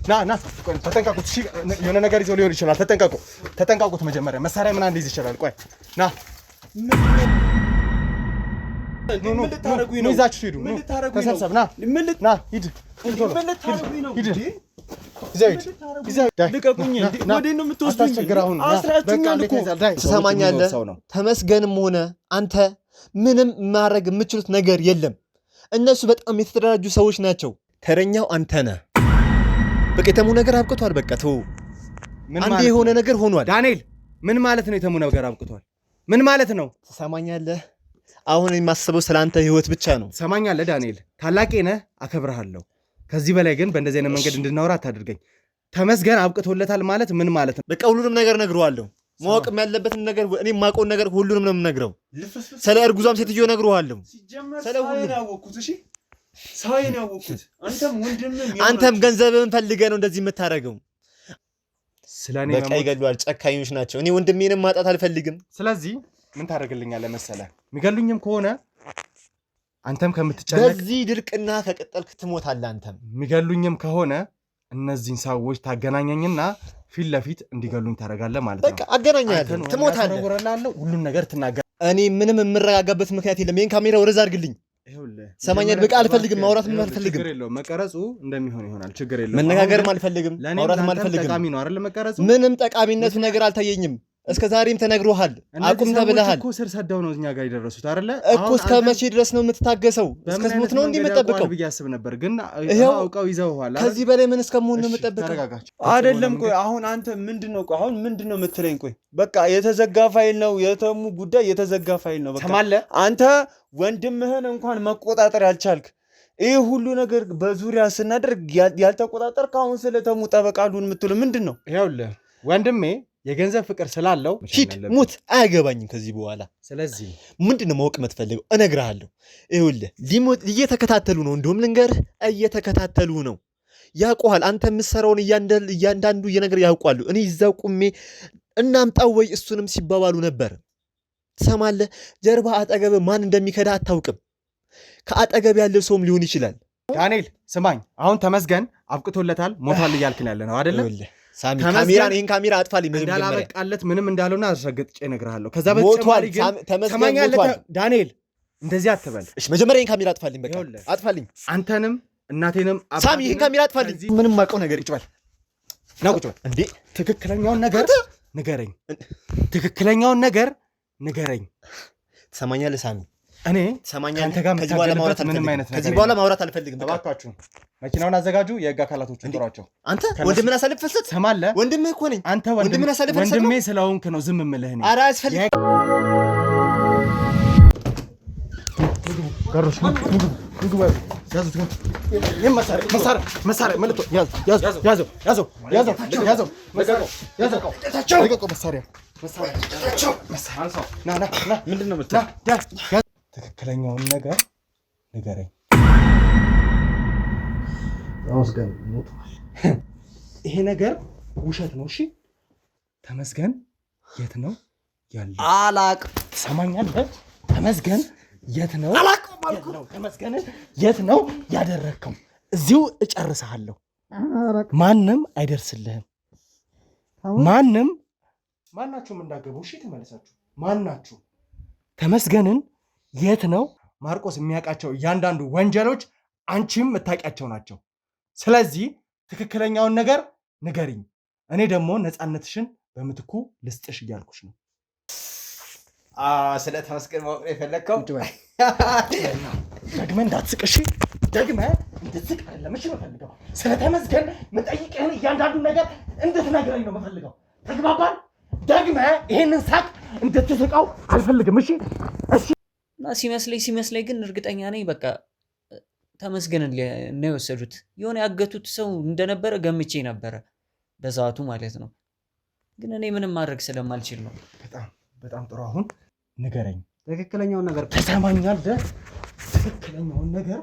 ና ተጠንቀቁት እሺ የሆነ ነገር ይዞ ሊሆን ይችላል ተጠንቀቁት መጀመሪያ መሳሪያ ምን አንድ ይዝ ይችላል ቆይ ና ምን ልታረጉኝ ነው ይዛችሁ ሂዱ ተሰብሰብ ና ሂድ ልቀቁኝ ወዴት ነው የምትወስዱኝ አስራችሁኛል እኮ ትሰማኛለህ ተመስገንም ሆነ አንተ ምንም ማድረግ የምትችሉት ነገር የለም እነሱ በጣም የተደራጁ ሰዎች ናቸው ተረኛው አንተ ነህ በቃ የተሙ ነገር አብቅቷል በቃ ተው አንዴ የሆነ ነገር ሆኗል ዳንኤል ምን ማለት ነው የተሙ ነገር አብቅቷል ምን ማለት ነው ትሰማኛለህ አሁን የማስበው ስላንተ ህይወት ብቻ ነው ትሰማኛለህ ዳንኤል ታላቄ ነህ አከብርሃለሁ ከዚህ በላይ ግን በእንደዚህ አይነት መንገድ እንድናወራ አታድርገኝ ተመስገን አብቅቶለታል ማለት ምን ማለት ነው በቃ ሁሉንም ነገር ነግረዋለሁ ማወቅም ያለበትን ነገር እኔ ማቆን ነገር ሁሉንም ነው የምነግረው ስለ እርጉዟም ሴትዮ ነግረዋለሁ ስለ ሁሉ ያወኩት እሺ ሳይን ያወኩት አንተም ገንዘብን ፈልገህ ነው እንደዚህ የምታረገው ስለኔ በቃ ይገድሏል ጨካኞች ናቸው እኔ ወንድሜንም ማጣት አልፈልግም ስለዚህ ምን ታደርግልኛለህ መሰለህ የሚገሉኝም ከሆነ አንተም ከምትጨነቅ በዚህ ድርቅና ከቀጠልክ ትሞታለህ አንተም የሚገሉኝም ከሆነ እነዚህን ሰዎች ታገናኘኝና ፊት ለፊት እንዲገሉኝ ታደርጋለህ ማለት ነው በቃ አገናኛለህ ትሞታለህ ሁሉን ነገር ትናገር እኔ ምንም የምረጋጋበት ምክንያት የለም ይሄን ካሜራ ወደዛ አድርግልኝ ሰማኛል በቃ አልፈልግም ማውራትም አልፈልግም ችግር የለውም መቀረጹ እንደሚሆን ይሆናል ችግር የለውም መነጋገርም አልፈልግም ማውራትም አልፈልግም ጠቃሚ ነው አይደል መቀረጹ ምንም ጠቃሚነቱ ነገር አልታየኝም እስከ ዛሬም ተነግሮሃል አቁም ተብለሃል እኮ ስር ሰደው ነው እኛ ጋር ይደረሱት አይደለ እኮ እስከ መቼ ድረስ ነው የምትታገሰው እስከ ስሙት ነው እንዴ የምትጠብቀው ብያስብ ነበር ግን አውቀው ይዘውሃል ከዚህ በላይ ምን እስከመሆን ነው የምትጠብቀው አይደለም ቆይ አሁን አንተ ምንድነው ቆይ አሁን ምንድነው የምትለኝ ቆይ በቃ የተዘጋ ፋይል ነው የተሙ ጉዳይ የተዘጋ ፋይል ነው በቃ አንተ ወንድምህን እንኳን መቆጣጠር ያልቻልክ ይሄ ሁሉ ነገር በዙሪያ ስናደርግ ያልተቆጣጠር ካሁን ስለተሙ ጠበቃሉን የምትለው ምንድነው ይኸውልህ ወንድሜ የገንዘብ ፍቅር ስላለው ሂድ ሙት አያገባኝም ከዚህ በኋላ ስለዚህ ምንድነው ማወቅ የምትፈልገው እነግርሃለሁ ይኸውልህ ሊሞት እየተከታተሉ ነው እንደውም ልንገር እየተከታተሉ ነው ያውቁሃል አንተ የምትሰራውን እያንዳንዱ የነገር ያውቃሉ እኔ ይዛው ቁሜ እናምጣው ወይ እሱንም ሲባባሉ ነበር ትሰማለህ ጀርባ አጠገብ ማን እንደሚከዳ አታውቅም ከአጠገብ ያለው ሰውም ሊሆን ይችላል ዳንኤል ስማኝ አሁን ተመስገን አብቅቶለታል ሞታል እያልክን ያለ ነው አይደለም ሳሚ ካሜራን ይሄን ካሜራ አጥፋልኝ መጀመሪያ እንዳላበቃለት ምንም እንዳልሆነ አስረግጬ እነግርሃለሁ ከዛ በተጨማሪ ግን ተመስገን ዳንኤል እንደዚህ አትበል እሺ መጀመሪያ ይሄን ካሜራ አጥፋልኝ በቃ አጥፋልኝ አንተንም እናቴንም ሳሚ ይሄን ካሜራ አጥፋልኝ ምንም ማቀው ነገር ይጭባል ናቁጭ በል እንዴ ትክክለኛውን ነገር ንገረኝ ትሰማኛለህ ሳሚ እኔ አንተ ጋር ከዚህ በኋላ ማውራት አልፈልግም ተባካችሁ መኪናውን አዘጋጁ የህግ አካላቶቹን ጥሯቸው አንተ ወንድምን አሳልፍ ፈሰት ሰማለ ወንድምህ እኮ ነኝ አንተ ወንድምን አሳልፍ ፈሰት ወንድሜ ስለሆንክ ነው ዝም የምልህ እኔ ኧረ አያስፈልግም ጋሮሽ ምግቡ ያዙት መሳሪያ መልቶ ያዘው ምንድነው ትክክለኛውን ነገር ንገረኝ ተመስገን ሞቷል ይሄ ነገር ውሸት ነው እሺ ተመስገን የት ነው ያለው አላቅም ትሰማኛለህ ተመስገን የት ነው አላቅም ተመስገን የት ነው ያደረከው እዚሁ እጨርስሃለሁ ማንም አይደርስልህም ማናችሁም እንዳገቡ እሺ ተመለሳችሁ ማናችሁ ተመስገንን የት ነው ማርቆስ የሚያውቃቸው እያንዳንዱ ወንጀሎች አንቺም የምታውቂያቸው ናቸው ስለዚህ ትክክለኛውን ነገር ንገሪኝ እኔ ደግሞ ነፃነትሽን በምትኩ ልስጥሽ እያልኩሽ ነው ስለ ተመስገን ማወቅ የፈለግከው ደግመህ እንዳትስቅሽ ደግመህ እንድትስቅ አይደለም እሺ የምፈልገው ስለ ተመስገን የምጠይቅህን እያንዳንዱ ነገር እንድትነግረኝ ነው የምፈልገው ተግባባን ደግመህ ይሄንን ሳቅ እንድትስቀው አልፈልግም እሺ እና ሲመስለኝ ግን እርግጠኛ ነኝ በቃ ተመስገንን ነው የወሰዱት የሆነ ያገቱት ሰው እንደነበረ ገምቼ ነበረ በዛቱ ማለት ነው ግን እኔ ምንም ማድረግ ስለማልችል ነው በጣም ጥሩ አሁን ንገረኝ ትክክለኛውን ነገር ተሰማኛለህ ትክክለኛውን ነገር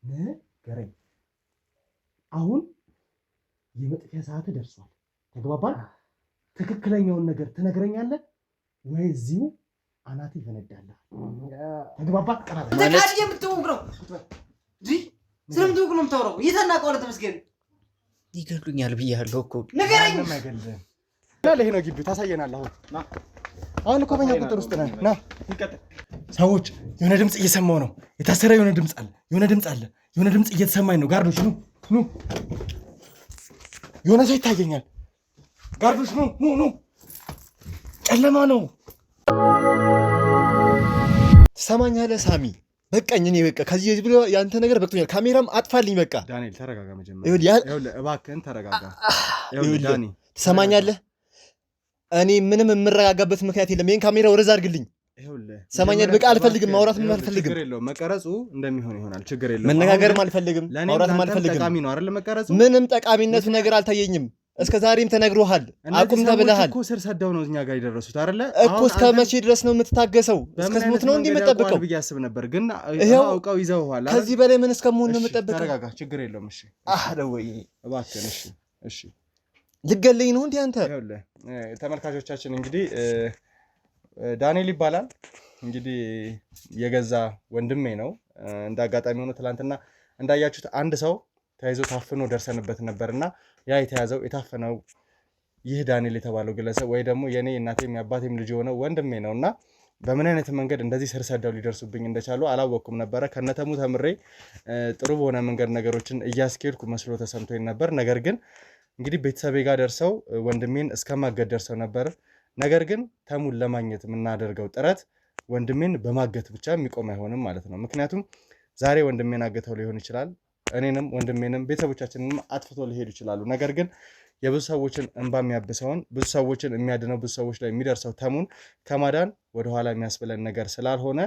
ንገረኝ አሁን የመጥፊያ ሰዓት ደርሷል ተግባባን ትክክለኛውን ነገር ትነግረኛለህ ወይ እዚሁ አናቴ ይፈነዳልህ ተግባባን ቀራለ ማለት የምትወቅ ነው ስለምትወቅ ነው የምታወራው የተናቀው ተመስገን ይገሉኛል ብያለሁ እኮ ንገረኝ። አይገልም እና ለሄ ነው ግቢው ታሳየናለህ። አሁን እኮ በእኛ ቁጥር ውስጥ ነህ። ና ሰዎች የሆነ ድምፅ እየሰማሁ ነው። የታሰረ የሆነ ድምፅ አለ። የሆነ ድምፅ እየተሰማኝ ነው። ጋርዶች ኑ። የሆነ ሰው ይታየኛል። ጋርዶች ኑ። ጨለማ ነው። ትሰማኛለህ ሳሚ? በቃኝ። እኔ በቃ ከዚህ ብሎ ያንተ ነገር በቅቶኛል። ካሜራም አጥፋልኝ። በቃ ዳንኤል ተረጋጋ። መጀመሪያ እባክህን ተረጋጋ። ዳኒ ትሰማኛለህ? እኔ ምንም የምረጋጋበት ምክንያት የለም። ይሄን ካሜራ ወደዛ አድርግልኝ። ሰማኛል። በቃ አልፈልግም፣ ማውራትም አልፈልግም። ችግር የለውም፣ መቀረጹ እንደሚሆን ይሆናል። ችግር የለውም፣ መነጋገርም አልፈልግም፣ ማውራትም አልፈልግም። ጠቃሚ ነው አይደል? መቀረጹ ምንም ጠቃሚነቱ ነገር አልታየኝም። እስከ ዛሬም ተነግሮሃል፣ አቁም ተብለሃል እኮ። ስር ሰደው ነው እኛ ጋር የደረሱት አይደለ? እኮ እስከ መቼ ድረስ ነው የምትታገሰው? እስከ ስሙት ነው እንዲህ የምጠብቀው ብዬ አስብ ነበር፣ ግን አውቀው ይዘውሃል። ከዚህ በላይ ምን እስከመሆን ነው የምጠብቀው? ተረጋጋ፣ ችግር የለውም። እሺ ወይ እባክህን። እሺ ልገለኝ ነው እንዴ አንተ? ተመልካቾቻችን እንግዲህ ዳንኤል ይባላል። እንግዲህ የገዛ ወንድሜ ነው። እንደ አጋጣሚ ሆኖ ትላንትና እንዳያችሁት አንድ ሰው ተይዞ ታፍኖ ደርሰንበት ነበርና ያ የተያዘው የታፈነው ይህ ዳንኤል የተባለው ግለሰብ ወይ ደግሞ የኔ እናቴም የአባቴም ልጅ የሆነው ወንድሜ ነውና በምን አይነት መንገድ እንደዚህ ስር ሰደው ሊደርሱብኝ እንደቻሉ አላወቅኩም ነበረ። ከነተሙ ተምሬ ጥሩ በሆነ መንገድ ነገሮችን እያስኬድኩ መስሎ ተሰምቶኝ ነበር። ነገር ግን እንግዲህ ቤተሰቤ ጋር ደርሰው ወንድሜን እስከማገድ ደርሰው ነበር። ነገር ግን ተሙን ለማግኘት የምናደርገው ጥረት ወንድሜን በማገት ብቻ የሚቆም አይሆንም ማለት ነው። ምክንያቱም ዛሬ ወንድሜን አገተው ሊሆን ይችላል፣ እኔንም ወንድሜንም ቤተሰቦቻችንንም አጥፍቶ ሊሄዱ ይችላሉ። ነገር ግን የብዙ ሰዎችን እንባ የሚያብሰውን ብዙ ሰዎችን የሚያድነው ብዙ ሰዎች ላይ የሚደርሰው ተሙን ከማዳን ወደኋላ የሚያስብለን ነገር ስላልሆነ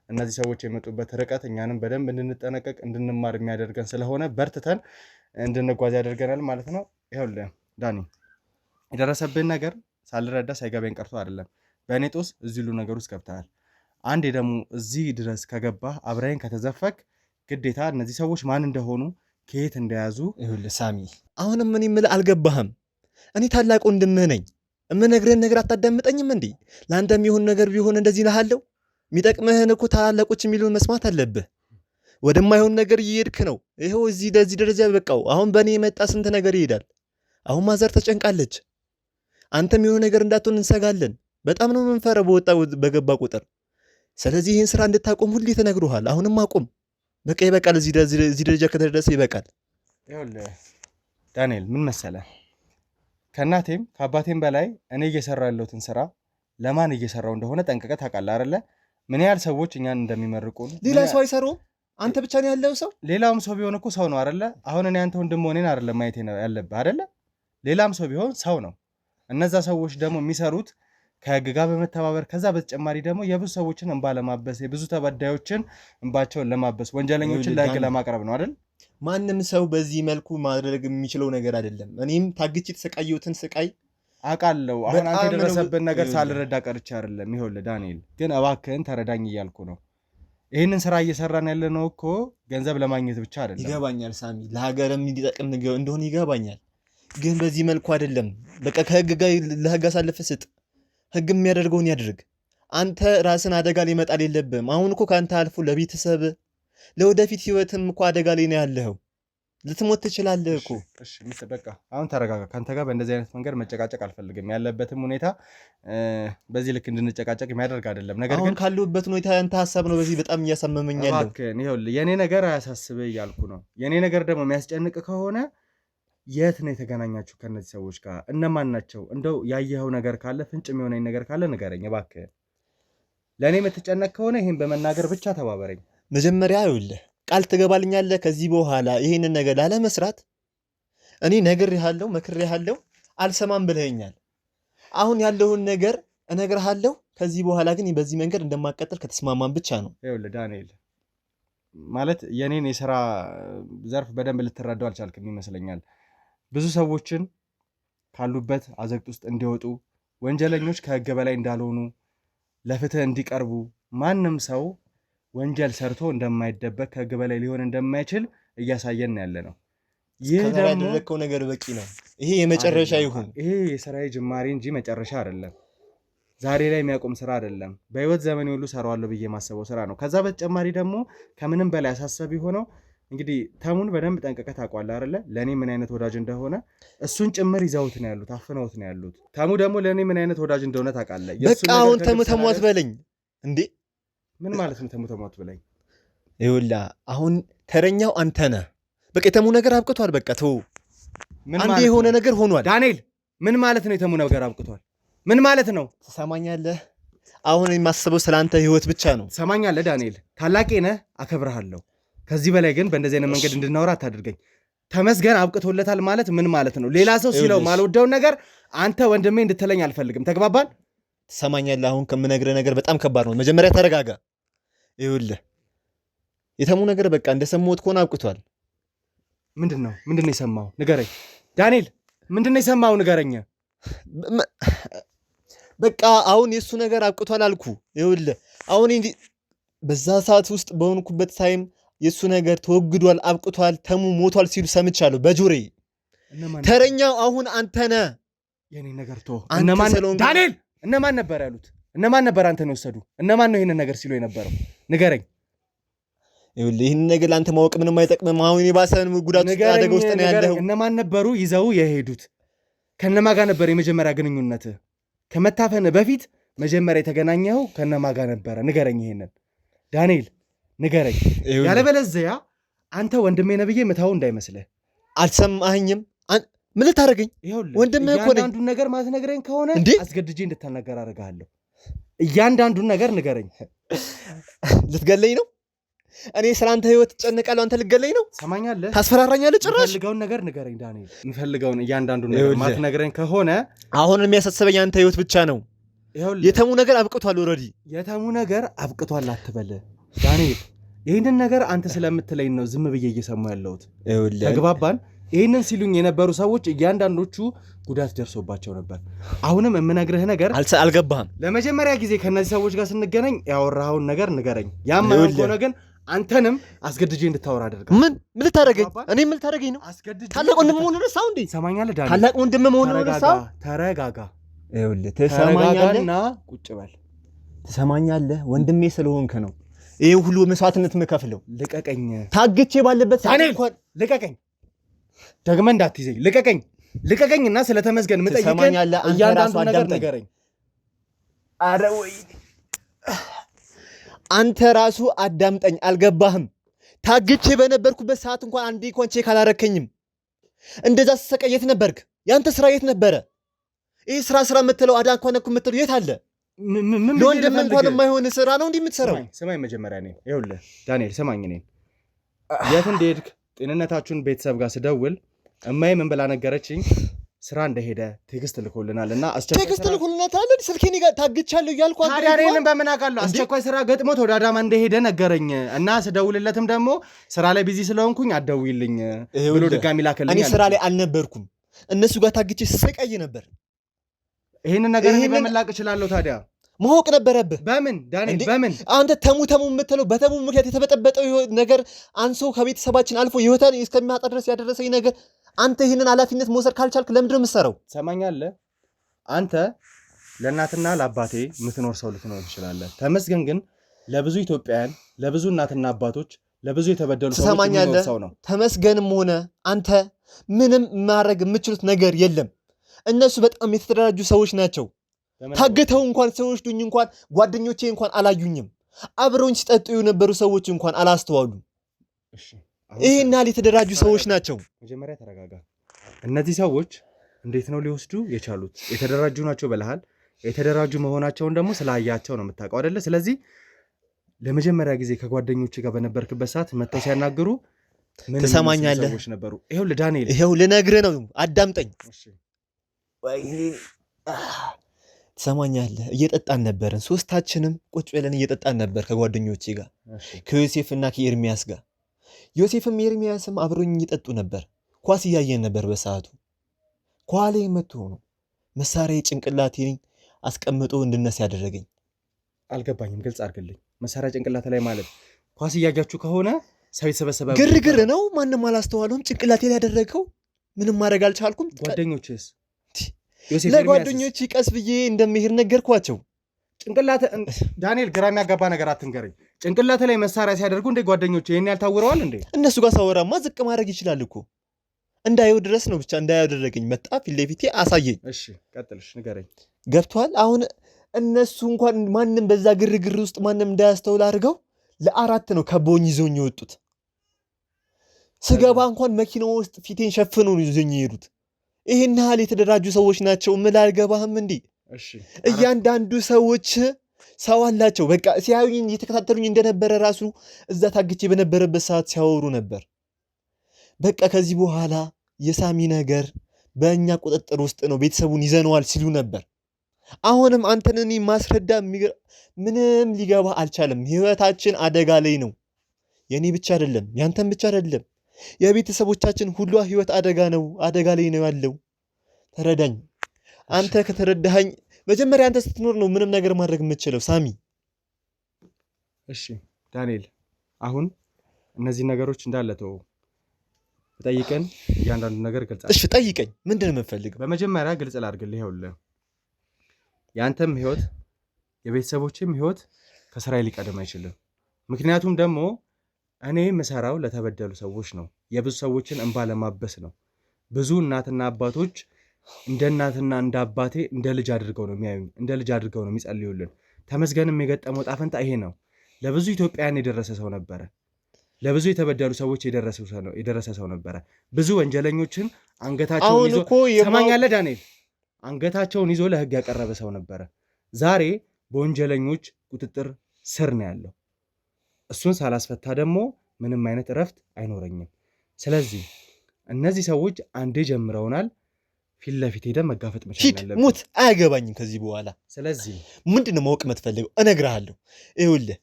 እነዚህ ሰዎች የመጡበት ርቀት እኛንም በደንብ እንድንጠነቀቅ እንድንማር የሚያደርገን ስለሆነ በርትተን እንድንጓዝ ያደርገናል ማለት ነው። ይኸውልህ ዳኒ፣ የደረሰብን ነገር ሳልረዳ ሳይገባኝ ቀርቶ አይደለም። በእኔ ጦስ እዚህ ሁሉ ነገር ውስጥ ገብተሃል። አንዴ ደግሞ እዚህ ድረስ ከገባህ አብረኸኝ ከተዘፈክ ግዴታ እነዚህ ሰዎች ማን እንደሆኑ ከየት እንደያዙ። ይኸውልህ ሳሚ፣ አሁንም ምን የምልህ አልገባህም። እኔ ታላቅ ወንድምህ ነኝ። የምነግርህን ነገር አታዳምጠኝም እንዴ? ለአንተ የሚሆን ነገር ቢሆን እንደዚህ እልሃለሁ። የሚጠቅምህን እኮ ታላላቆች የሚሉን መስማት አለብህ። ወደማይሆን ነገር እየሄድክ ነው። ይኸው እዚህ ለዚህ ደረጃ በቃው። አሁን በእኔ የመጣ ስንት ነገር ይሄዳል። አሁን ማዘር ተጨንቃለች። አንተም የሆነ ነገር እንዳትሆን እንሰጋለን። በጣም ነው የምንፈራው በገባ ቁጥር። ስለዚህ ይህን ስራ እንድታቆም ሁሌ ተነግሮሃል። አሁንም አቁም። በቃ ይበቃል። እዚህ ደረጃ ከተደረሰ ይበቃል። ይኸውልህ ዳንኤል፣ ምን መሰለህ፣ ከእናቴም ከአባቴም በላይ እኔ እየሰራሁ ያለሁትን ስራ ለማን እየሰራው እንደሆነ ጠንቅቀህ ታውቃለህ አይደለ? ምን ያህል ሰዎች እኛን እንደሚመርቁን። ሌላ ሰው አይሰሩም። አንተ ብቻ ነው ያለው ሰው። ሌላውም ሰው ቢሆን እኮ ሰው ነው አይደለ? አሁን እኔ አንተ ወንድም ሆኔን አይደለ ማየት ያለብህ አይደለ? ሌላም ሰው ቢሆን ሰው ነው። እነዛ ሰዎች ደግሞ የሚሰሩት ከህግ ጋር በመተባበር ከዛ በተጨማሪ ደግሞ የብዙ ሰዎችን እንባ ለማበስ የብዙ ተበዳዮችን እንባቸውን ለማበስ ወንጀለኞችን ለህግ ለማቅረብ ነው አይደል? ማንም ሰው በዚህ መልኩ ማድረግ የሚችለው ነገር አይደለም። እኔም ታግቼ የተሰቃየሁትን ስቃይ አውቃለሁ። አሁን አንተ የደረሰብን ነገር ሳልረዳ ቀርቼ አይደለም። ይኸውልህ ዳንኤል፣ ግን እባክህን ተረዳኝ እያልኩ ነው። ይህንን ስራ እየሰራን ያለ ነው እኮ ገንዘብ ለማግኘት ብቻ አይደለም። ይገባኛል ሳሚ፣ ለሀገርም እንዲጠቅም እንደሆነ ይገባኛል። ግን በዚህ መልኩ አይደለም። በቃ ከህግ ጋር ለህግ አሳልፈህ ስጥ። ህግ የሚያደርገውን ያድርግ። አንተ ራስን አደጋ ላይ መጣል የለብህም። አሁን እኮ ከአንተ አልፎ ለቤተሰብ ለወደፊት ህይወትም እኮ አደጋ ላይ ነው ያለኸው። ልትሞት ትችላለህ እኮ። እሺ በቃ አሁን ተረጋጋ። ከአንተ ጋር በእንደዚህ አይነት መንገድ መጨቃጨቅ አልፈልግም። ያለበትም ሁኔታ በዚህ ልክ እንድንጨቃጨቅ የሚያደርግ አይደለም። ነገር ግን ካለሁበት ሁኔታ ያንተ ሀሳብ ነው በዚህ በጣም እያሳመመኝ ያለው። እባክህን ይኸውልህ፣ የኔ ነገር አያሳስብህ እያልኩ ነው። የኔ ነገር ደግሞ የሚያስጨንቅ ከሆነ የት ነው የተገናኛችሁ ከእነዚህ ሰዎች ጋር? እነማን ናቸው? እንደው ያየኸው ነገር ካለ ፍንጭ የሚሆነኝ ነገር ካለ ንገረኝ እባክህን። ለእኔ የምትጨነቅ ከሆነ ይህን በመናገር ብቻ ተባበረኝ። መጀመሪያ ይኸውልህ ቃል ትገባልኛለህ ከዚህ በኋላ ይህንን ነገር ላለመስራት? እኔ ነግሬሃለሁ፣ መክሬሃለሁ፣ አልሰማም ብለኸኛል። አሁን ያለውን ነገር እነግርሃለሁ። ከዚህ በኋላ ግን በዚህ መንገድ እንደማቀጥል ከተስማማን ብቻ ነው። ይኸውልህ ዳንኤል፣ ማለት የኔን የሥራ ዘርፍ በደንብ ልትረዳው አልቻልክም ይመስለኛል። ብዙ ሰዎችን ካሉበት አዘቅት ውስጥ እንዲወጡ፣ ወንጀለኞች ከህግ በላይ እንዳልሆኑ፣ ለፍትህ እንዲቀርቡ፣ ማንም ሰው ወንጀል ሰርቶ እንደማይደበቅ ከህግ በላይ ሊሆን እንደማይችል እያሳየን ያለ ነው። ይህ ደግሞ ያደረግከው ነገር በቂ ነው። ይሄ የመጨረሻ ይሁን። ይሄ የስራዬ ጅማሬ እንጂ መጨረሻ አይደለም። ዛሬ ላይ የሚያቆም ስራ አይደለም። በህይወት ዘመኔ ሁሉ ሰራዋለሁ ብዬ የማሰበው ስራ ነው። ከዛ በተጨማሪ ደግሞ ከምንም በላይ አሳሳቢ ሆነው እንግዲህ ተሙን በደንብ ጠንቀቀህ ታውቀዋለህ አይደለ? ለእኔ ምን አይነት ወዳጅ እንደሆነ እሱን ጭምር ይዘውት ነው ያሉት፣ አፍነውት ነው ያሉት። ተሙ ደግሞ ለእኔ ምን አይነት ወዳጅ እንደሆነ ታውቃለህ። በቃ አሁን ተሙ አትበለኝ እንዴ! ምን ማለት ነው ተሙ አትበለኝ? ይኸውልህ አሁን ተረኛው አንተ ነህ። በቃ የተሙ ነገር አብቅቷል። በቃ ተው። አንዴ የሆነ ነገር ሆኗል። ዳንኤል ምን ማለት ነው የተሙ ነገር አብቅቷል? ምን ማለት ነው? ትሰማኛለህ? አሁን የማስበው ስለ አንተ ህይወት ብቻ ነው። ትሰማኛለህ ዳንኤል? ታላቄ ነህ፣ አከብርሃለሁ። ከዚህ በላይ ግን በእንደዚህ አይነት መንገድ እንድናወራ አታድርገኝ። ተመስገን አብቅቶለታል ማለት ምን ማለት ነው? ሌላ ሰው ሲለው ማልወደውን ነገር አንተ ወንድሜ እንድትለኝ አልፈልግም። ተግባባን? ትሰማኛለህ? አሁን ከምነግርህ ነገር በጣም ከባድ ነው። መጀመሪያ ተረጋጋ። ይኸውልህ የተሙ ነገር በቃ እንደሰማሁት ከሆነ አብቅቷል። ምንድን ነው የሰማው? ንገረኝ ዳንኤል፣ ምንድን ነው የሰማው? ንገረኝ። በቃ አሁን የእሱ ነገር አብቅቷል አልኩ። ይኸውልህ አሁን በዛ ሰዓት ውስጥ በሆንኩበት ታይም የእሱ ነገር ተወግዷል፣ አብቅቷል፣ ተሙ ሞቷል ሲሉ ሰምቻለሁ በጆሬ። ተረኛው አሁን አንተ ነህ። የኔ ነገር ቶ ዳንኤል፣ እነማን ነበር ያሉት? እነማን ነበር አንተን የወሰዱ? እነማን ነው ይህንን ነገር ሲሉ የነበረው? ንገረኝ። ይኸውልህ ይህን ነገር ለአንተ ማወቅ ምንም አይጠቅምም። አሁን የባሰን ጉዳት ውስጥ አደጋ ውስጥ ነው ያለው። እነማን ነበሩ ይዘው የሄዱት? ከነማ ጋር ነበር የመጀመሪያ ግንኙነት? ከመታፈን በፊት መጀመሪያ የተገናኘው ከነማ ጋር ነበረ? ንገረኝ ይሄንን ዳንኤል ንገረኝ። ያለበለዚያ አንተ ወንድሜ ነብዬ ምታው እንዳይመስልህ። አልሰማኸኝም? ምን ልታደርገኝ? ወንድምህ እኮ ነኝ። እያንዳንዱን ነገር ማትነግረኝ ከሆነ አስገድጄ እንድታናገር አደርግሃለሁ። እያንዳንዱን ነገር ንገረኝ። ልትገለኝ ነው? እኔ ስለአንተ ህይወት ጨነቃለሁ፣ አንተ ልትገለኝ ነው? ሰማኛለህ? ታስፈራራኛለህ? ጭራሽ የምፈልገውን ነገር ንገረኝ ዳንኤል። የምፈልገውን እያንዳንዱን ነገር ማትነግረኝ ከሆነ አሁን የሚያሳስበኝ አንተ ህይወት ብቻ ነው። የተሙ ነገር አብቅቷል። ኦልሬዲ የተሙ ነገር አብቅቷል አትበል ዳንኤል። ይህንን ነገር አንተ ስለምትለኝ ነው ዝም ብዬ እየሰሙ ያለሁት። ተግባባን? ይህንን ሲሉኝ የነበሩ ሰዎች እያንዳንዶቹ ጉዳት ደርሶባቸው ነበር። አሁንም የምነግርህ ነገር አልገባህም። ለመጀመሪያ ጊዜ ከእነዚህ ሰዎች ጋር ስንገናኝ ያወራኸውን ነገር ንገረኝ። ያም ሆነ ግን አንተንም አስገድጄ እንድታወራ አደርጋለሁ። ምን ልታደርገኝ? እኔ ምን ልታደርገኝ ነው? ታላቅ ወንድም መሆኑን ረሳው እንዴ? ሰማኛለህ ዳንኤል? ታላቅ ወንድም መሆኑን ረሳው? ተረጋጋ። ተሰማኛለህና ቁጭ በል። ትሰማኛለህ? ወንድሜ ስለሆንክ ነው ይሄ ሁሉ መስዋዕትነት የምከፍለው። ልቀቀኝ። ታግቼ ባለበት ሰዓት እንኳን ልቀቀኝ። ደግመህ እንዳትይዘኝ። ልቀቀኝና ስለተመስገን የምጠይቀኝ እያንዳንዱ ነገር ንገረኝ። ኧረ ወይ አንተ ራሱ አዳምጠኝ። አልገባህም? ታግቼ በነበርኩበት ሰዓት እንኳን አንዴ እንኳን ቼክ አላረከኝም። እንደዛ ስትሰቃይ የት ነበርክ? ያንተ ስራ የት ነበረ? ይህ ስራ የምትለው አዳንኳን እኮ የምትለው የት አለ? ለወንድም እንኳን የማይሆን ስራ ነው እንዲህ የምትሰራው። ስማኝ መጀመሪያ እኔን። ይኸውልህ ዳንኤል ስማኝ፣ እኔን የት እንደሄድክ ጤንነታችሁን ቤተሰብ ጋር ስደውል እማዬ ምን ብላ ነገረችኝ? ስራ እንደሄደ ቴክስት ልኮልናል እና ቴክስት ልኮልናል ታለን ስልኬን ጋር ታግቻለሁ እያልኩ ታዲያ እኔን በምን አውቃለሁ? አስቸኳይ ስራ ገጥሞት ወደ አዳማ እንደሄደ ነገረኝ እና ስደውልለትም ደግሞ ስራ ላይ ቢዚ ስለሆንኩኝ አትደውይልኝ ብሎ ድጋሚ ላከልኝ። እኔ ስራ ላይ አልነበርኩም፣ እነሱ ጋር ታግቼ ስሰቃይ ነበር። ይህንን ነገር በምን ላቅ እችላለሁ? ታዲያ ማወቅ ነበረብህ። በምን ዳንኤል? በምን አንተ ተሙ የምትለው በተሙ ምክንያት የተበጠበጠው ነገር አንሶ ከቤተሰባችን አልፎ ህይወትን እስከሚያጣ ድረስ ያደረሰኝ ነገር አንተ ይህንን ኃላፊነት መውሰድ ካልቻልክ ለምንድን ነው የምትሰራው? ትሰማኛለህ? አንተ ለእናትና ለአባቴ የምትኖር ሰው ልትኖር ትችላለህ። ተመስገን ግን ለብዙ ኢትዮጵያውያን፣ ለብዙ እናትና አባቶች፣ ለብዙ የተበደሉ ሰዎች የሚኖር ሰው ነው። ተመስገንም ሆነ አንተ ምንም ማድረግ የምችሉት ነገር የለም። እነሱ በጣም የተደራጁ ሰዎች ናቸው። ታግተው እንኳን ሲወስዱኝ እንኳን ጓደኞቼ እንኳን አላዩኝም። አብረውኝ ሲጠጡ የነበሩ ሰዎች እንኳን አላስተዋሉም። ይህን ያህል የተደራጁ ሰዎች ናቸው። መጀመሪያ ተረጋጋ። እነዚህ ሰዎች እንዴት ነው ሊወስዱ የቻሉት? የተደራጁ ናቸው ብለሃል። የተደራጁ መሆናቸውን ደግሞ ስላያቸው ነው የምታውቀው አይደለ? ስለዚህ ለመጀመሪያ ጊዜ ከጓደኞቼ ጋር በነበርክበት ሰዓት መጥተው ሲያናግሩ ምን ትሰማኛለህ? ሰዎች ነበሩ? ይኸውልህ ዳንኤል፣ ይኸው ልነግርህ ነው፣ አዳምጠኝ። ትሰማኛለህ? እየጠጣን ነበርን፣ ሶስታችንም ቁጭ ብለን እየጠጣን ነበር ከጓደኞቼ ጋር ከዮሴፍና ከኤርሚያስ ጋር። ዮሴፍም ኤርሚያስም አብሮኝ እየጠጡ ነበር። ኳስ እያየን ነበር። በሰዓቱ ኳሌ መጥቶ ነው መሳሪያ ጭንቅላቴን አስቀምጦ እንድነሳ ያደረገኝ። አልገባኝም፣ ግልጽ አድርግልኝ። መሳሪያ ጭንቅላት ላይ ማለት ኳስ እያያችሁ ከሆነ ሰው የተሰበሰበ ግርግር ነው። ማንም አላስተዋለውም። ጭንቅላቴ ላይ ያደረገው ምንም ማድረግ አልቻልኩም። ጓደኞችስ? ለጓደኞች ቀስ ብዬ እንደምሄድ ነገርኳቸው። ጭንቅላት ዳንኤል፣ ግራ የሚያጋባ ነገር አትንገረኝ። ጭንቅላት ላይ መሳሪያ ሲያደርጉ እንደ ጓደኞቹ ይሄን ያልታወረዋል እንዴ? እነሱ ጋር ሳወራማ ዝቅ ማድረግ ይችላል እኮ እንዳየው ድረስ ነው ብቻ እንዳያደረገኝ መጣ ፊት ለፊቴ አሳየኝ። እሺ ቀጥልሽ ንገረኝ። ገብቷል። አሁን እነሱ እንኳን ማንም በዛ ግርግር ውስጥ ማንም እንዳያስተውል አድርገው ለአራት ነው ከቦኝ ይዘውኝ የወጡት። ስገባ እንኳን መኪናው ውስጥ ፊቴን ሸፍነው ነው ይዘውኝ የሄዱት። ይሄን ያህል የተደራጁ ሰዎች ናቸው። ምን አልገባህም እንዴ? እሺ እያንዳንዱ ሰዎች ሰው አላቸው። በቃ ሲያዩኝ እየተከታተሉኝ እንደነበረ ራሱ እዛ ታግቼ በነበረበት ሰዓት ሲያወሩ ነበር። በቃ ከዚህ በኋላ የሳሚ ነገር በእኛ ቁጥጥር ውስጥ ነው፣ ቤተሰቡን ይዘነዋል ሲሉ ነበር። አሁንም አንተን እኔ ማስረዳ ምንም ሊገባ አልቻለም። ህይወታችን አደጋ ላይ ነው። የኔ ብቻ አይደለም፣ ያንተም ብቻ አይደለም፣ የቤተሰቦቻችን ሁሉ ህይወት አደጋ ላይ ነው ያለው። ተረዳኝ። አንተ ከተረዳኸኝ መጀመሪያ አንተ ስትኖር ነው ምንም ነገር ማድረግ የምትችለው ሳሚ። እሺ ዳንኤል፣ አሁን እነዚህ ነገሮች እንዳለ ተው። ጠይቀን እያንዳንዱ ነገር ግልጽ። እሺ ጠይቀኝ። ምንድን ነው የምትፈልገው? በመጀመሪያ ግልጽ ላድርግልህ። ይኸውልህ ያንተም ህይወት የቤተሰቦችም ህይወት ከስራዬ ሊቀደም አይችልም። ምክንያቱም ደግሞ እኔ የምሰራው ለተበደሉ ሰዎች ነው። የብዙ ሰዎችን እንባ ለማበስ ነው። ብዙ እናትና አባቶች እንደ እናትና እንደ አባቴ እንደ ልጅ አድርገው ነው የሚያዩኝ፣ እንደ ልጅ አድርገው ነው የሚጸልዩልን። ተመስገንም የገጠመው ጣፈንታ ይሄ ነው። ለብዙ ኢትዮጵያውያን የደረሰ ሰው ነበረ። ለብዙ የተበደሉ ሰዎች የደረሰ ሰው ነበረ። ብዙ ወንጀለኞችን አንገታቸውን ይዞ ሰማኛለህ ዳንኤል፣ አንገታቸውን ይዞ ለህግ ያቀረበ ሰው ነበረ። ዛሬ በወንጀለኞች ቁጥጥር ስር ነው ያለው። እሱን ሳላስፈታ ደግሞ ምንም አይነት እረፍት አይኖረኝም። ስለዚህ እነዚህ ሰዎች አንዴ ጀምረውናል። ፊት ለፊት ሄደን መጋፈጥ መቻል አለብን። ሙት አያገባኝም ከዚህ በኋላ። ስለዚህ ምንድነው ማወቅ የምትፈልገው? እነግርሃለሁ። ይኸውልህ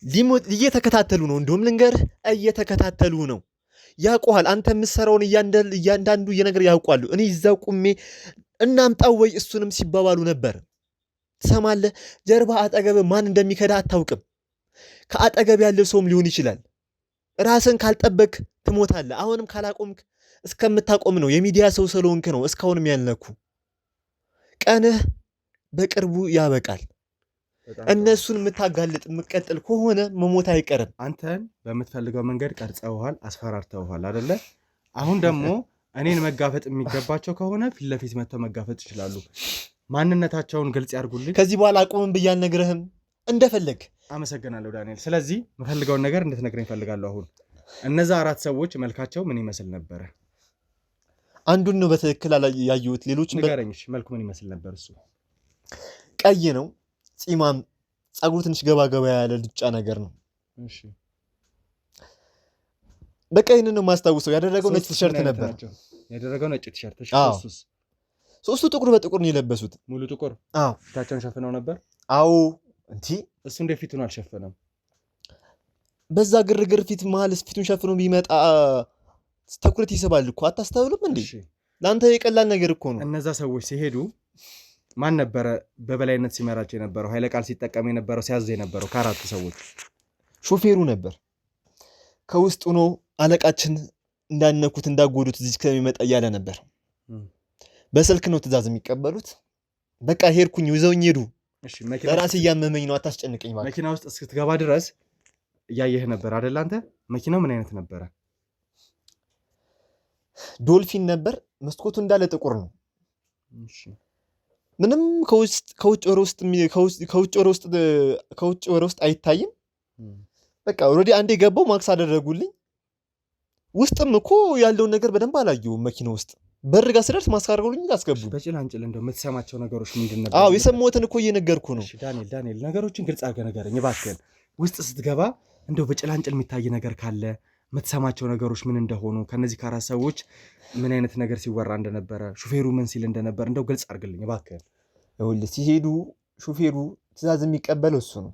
እየተከታተሉ ነው። እንደውም ልንገርህ፣ እየተከታተሉ ነው። ያውቁሃል። አንተ የምትሰራውን እያንዳንዱ ነገር ያውቋሉ። እኔ እዛው ቁሜ እናምጣው ወይ እሱንም ሲባባሉ ነበር። ትሰማለህ? ጀርባ አጠገብ ማን እንደሚከዳ አታውቅም። ከአጠገብ ያለው ሰውም ሊሆን ይችላል። ራስን ካልጠበቅ ትሞታለህ። አሁንም ካላቆምክ እስከምታቆም ነው። የሚዲያ ሰው ስለሆንክ ነው እስካሁንም ያልነኩ። ቀንህ በቅርቡ ያበቃል። እነሱን የምታጋልጥ የምትቀጥል ከሆነ መሞት አይቀርም። አንተን በምትፈልገው መንገድ ቀርጸውሃል፣ አስፈራርተውሃል አይደለ? አሁን ደግሞ እኔን መጋፈጥ የሚገባቸው ከሆነ ፊት ለፊት መጥተው መጋፈጥ ይችላሉ። ማንነታቸውን ግልጽ ያርጉልኝ። ከዚህ በኋላ አቁምም ብዬ አልነግርህም። እንደፈለግ። አመሰግናለሁ ዳንኤል። ስለዚህ የምፈልገውን ነገር እንድትነግረኝ እፈልጋለሁ። አሁን እነዛ አራት ሰዎች መልካቸው ምን ይመስል ነበረ? አንዱን ነው በትክክል ያየሁት። ሌሎች ንገረኝ። መልኩ ምን ይመስል ነበር? እሱ ቀይ ነው፣ ፂማም፣ ፀጉሩ ትንሽ ገባ ገባ ያለ ልጫ ነገር ነው። እሺ በቃ ይህንን ነው የማስታውሰው። ያደረገው ነጭ ቲሸርት ነበር። ያደረገው ነጭ ቲሸርት። ሶስቱ ጥቁር በጥቁር ነው የለበሱት። ሙሉ ጥቁር። ፊታቸውን ሸፍነው ነበር። አዎ። እንዲ እሱ እንደ ፊቱን አልሸፈነም። በዛ ግርግር ፊት መሀል ፊቱን ሸፍኖ ቢመጣ ትኩረት ይስባል እኮ። አታስተውልም እንዴ? ለአንተ የቀላል ነገር እኮ ነው። እነዛ ሰዎች ሲሄዱ ማን ነበረ በበላይነት ሲመራቸው የነበረው? ኃይለ ቃል ሲጠቀም የነበረው ሲያዝ የነበረው ከአራቱ ሰዎች ሾፌሩ ነበር። ከውስጡ ነው አለቃችን እንዳነኩት እንዳጎዱት እዚህ ከሚመጣ እያለ ነበር። በስልክ ነው ትእዛዝ የሚቀበሉት። በቃ ሄድኩኝ፣ ይዘውኝ ሄዱ። ለራሴ እያመመኝ ነው፣ አታስጨንቀኝ ማለት። መኪና ውስጥ እስክትገባ ድረስ እያየህ ነበር አይደል? አንተ መኪናው ምን አይነት ነበረ? ዶልፊን ነበር። መስኮቱ እንዳለ ጥቁር ነው። ምንም ከውጭ ወደ ውስጥ አይታይም። በቃ ኦልሬዲ አንዴ ገባው ማክስ አደረጉልኝ። ውስጥም እኮ ያለውን ነገር በደንብ አላየሁም። መኪና ውስጥ በር ጋር ስደርስ ማስክ አድርገውልኝ አስገቡ። በጭላንጭል እንደው የምትሰማቸው ነገሮች ምንድን ነበር? አዎ የሰማሁትን እኮ እየነገርኩ ነው። ዳንኤል ነገሮችን ግልጽ አድርገህ ንገረኝ እባክህን። ውስጥ ስትገባ እንደው በጭላንጭል የሚታይ ነገር ካለ የምትሰማቸው ነገሮች ምን እንደሆኑ፣ ከነዚህ ከአራት ሰዎች ምን አይነት ነገር ሲወራ እንደነበረ፣ ሹፌሩ ምን ሲል እንደነበር እንደው ግልጽ አድርግልኝ እባክህን። ይኸውልህ ሲሄዱ ሹፌሩ ትእዛዝ የሚቀበለው እሱ ነው።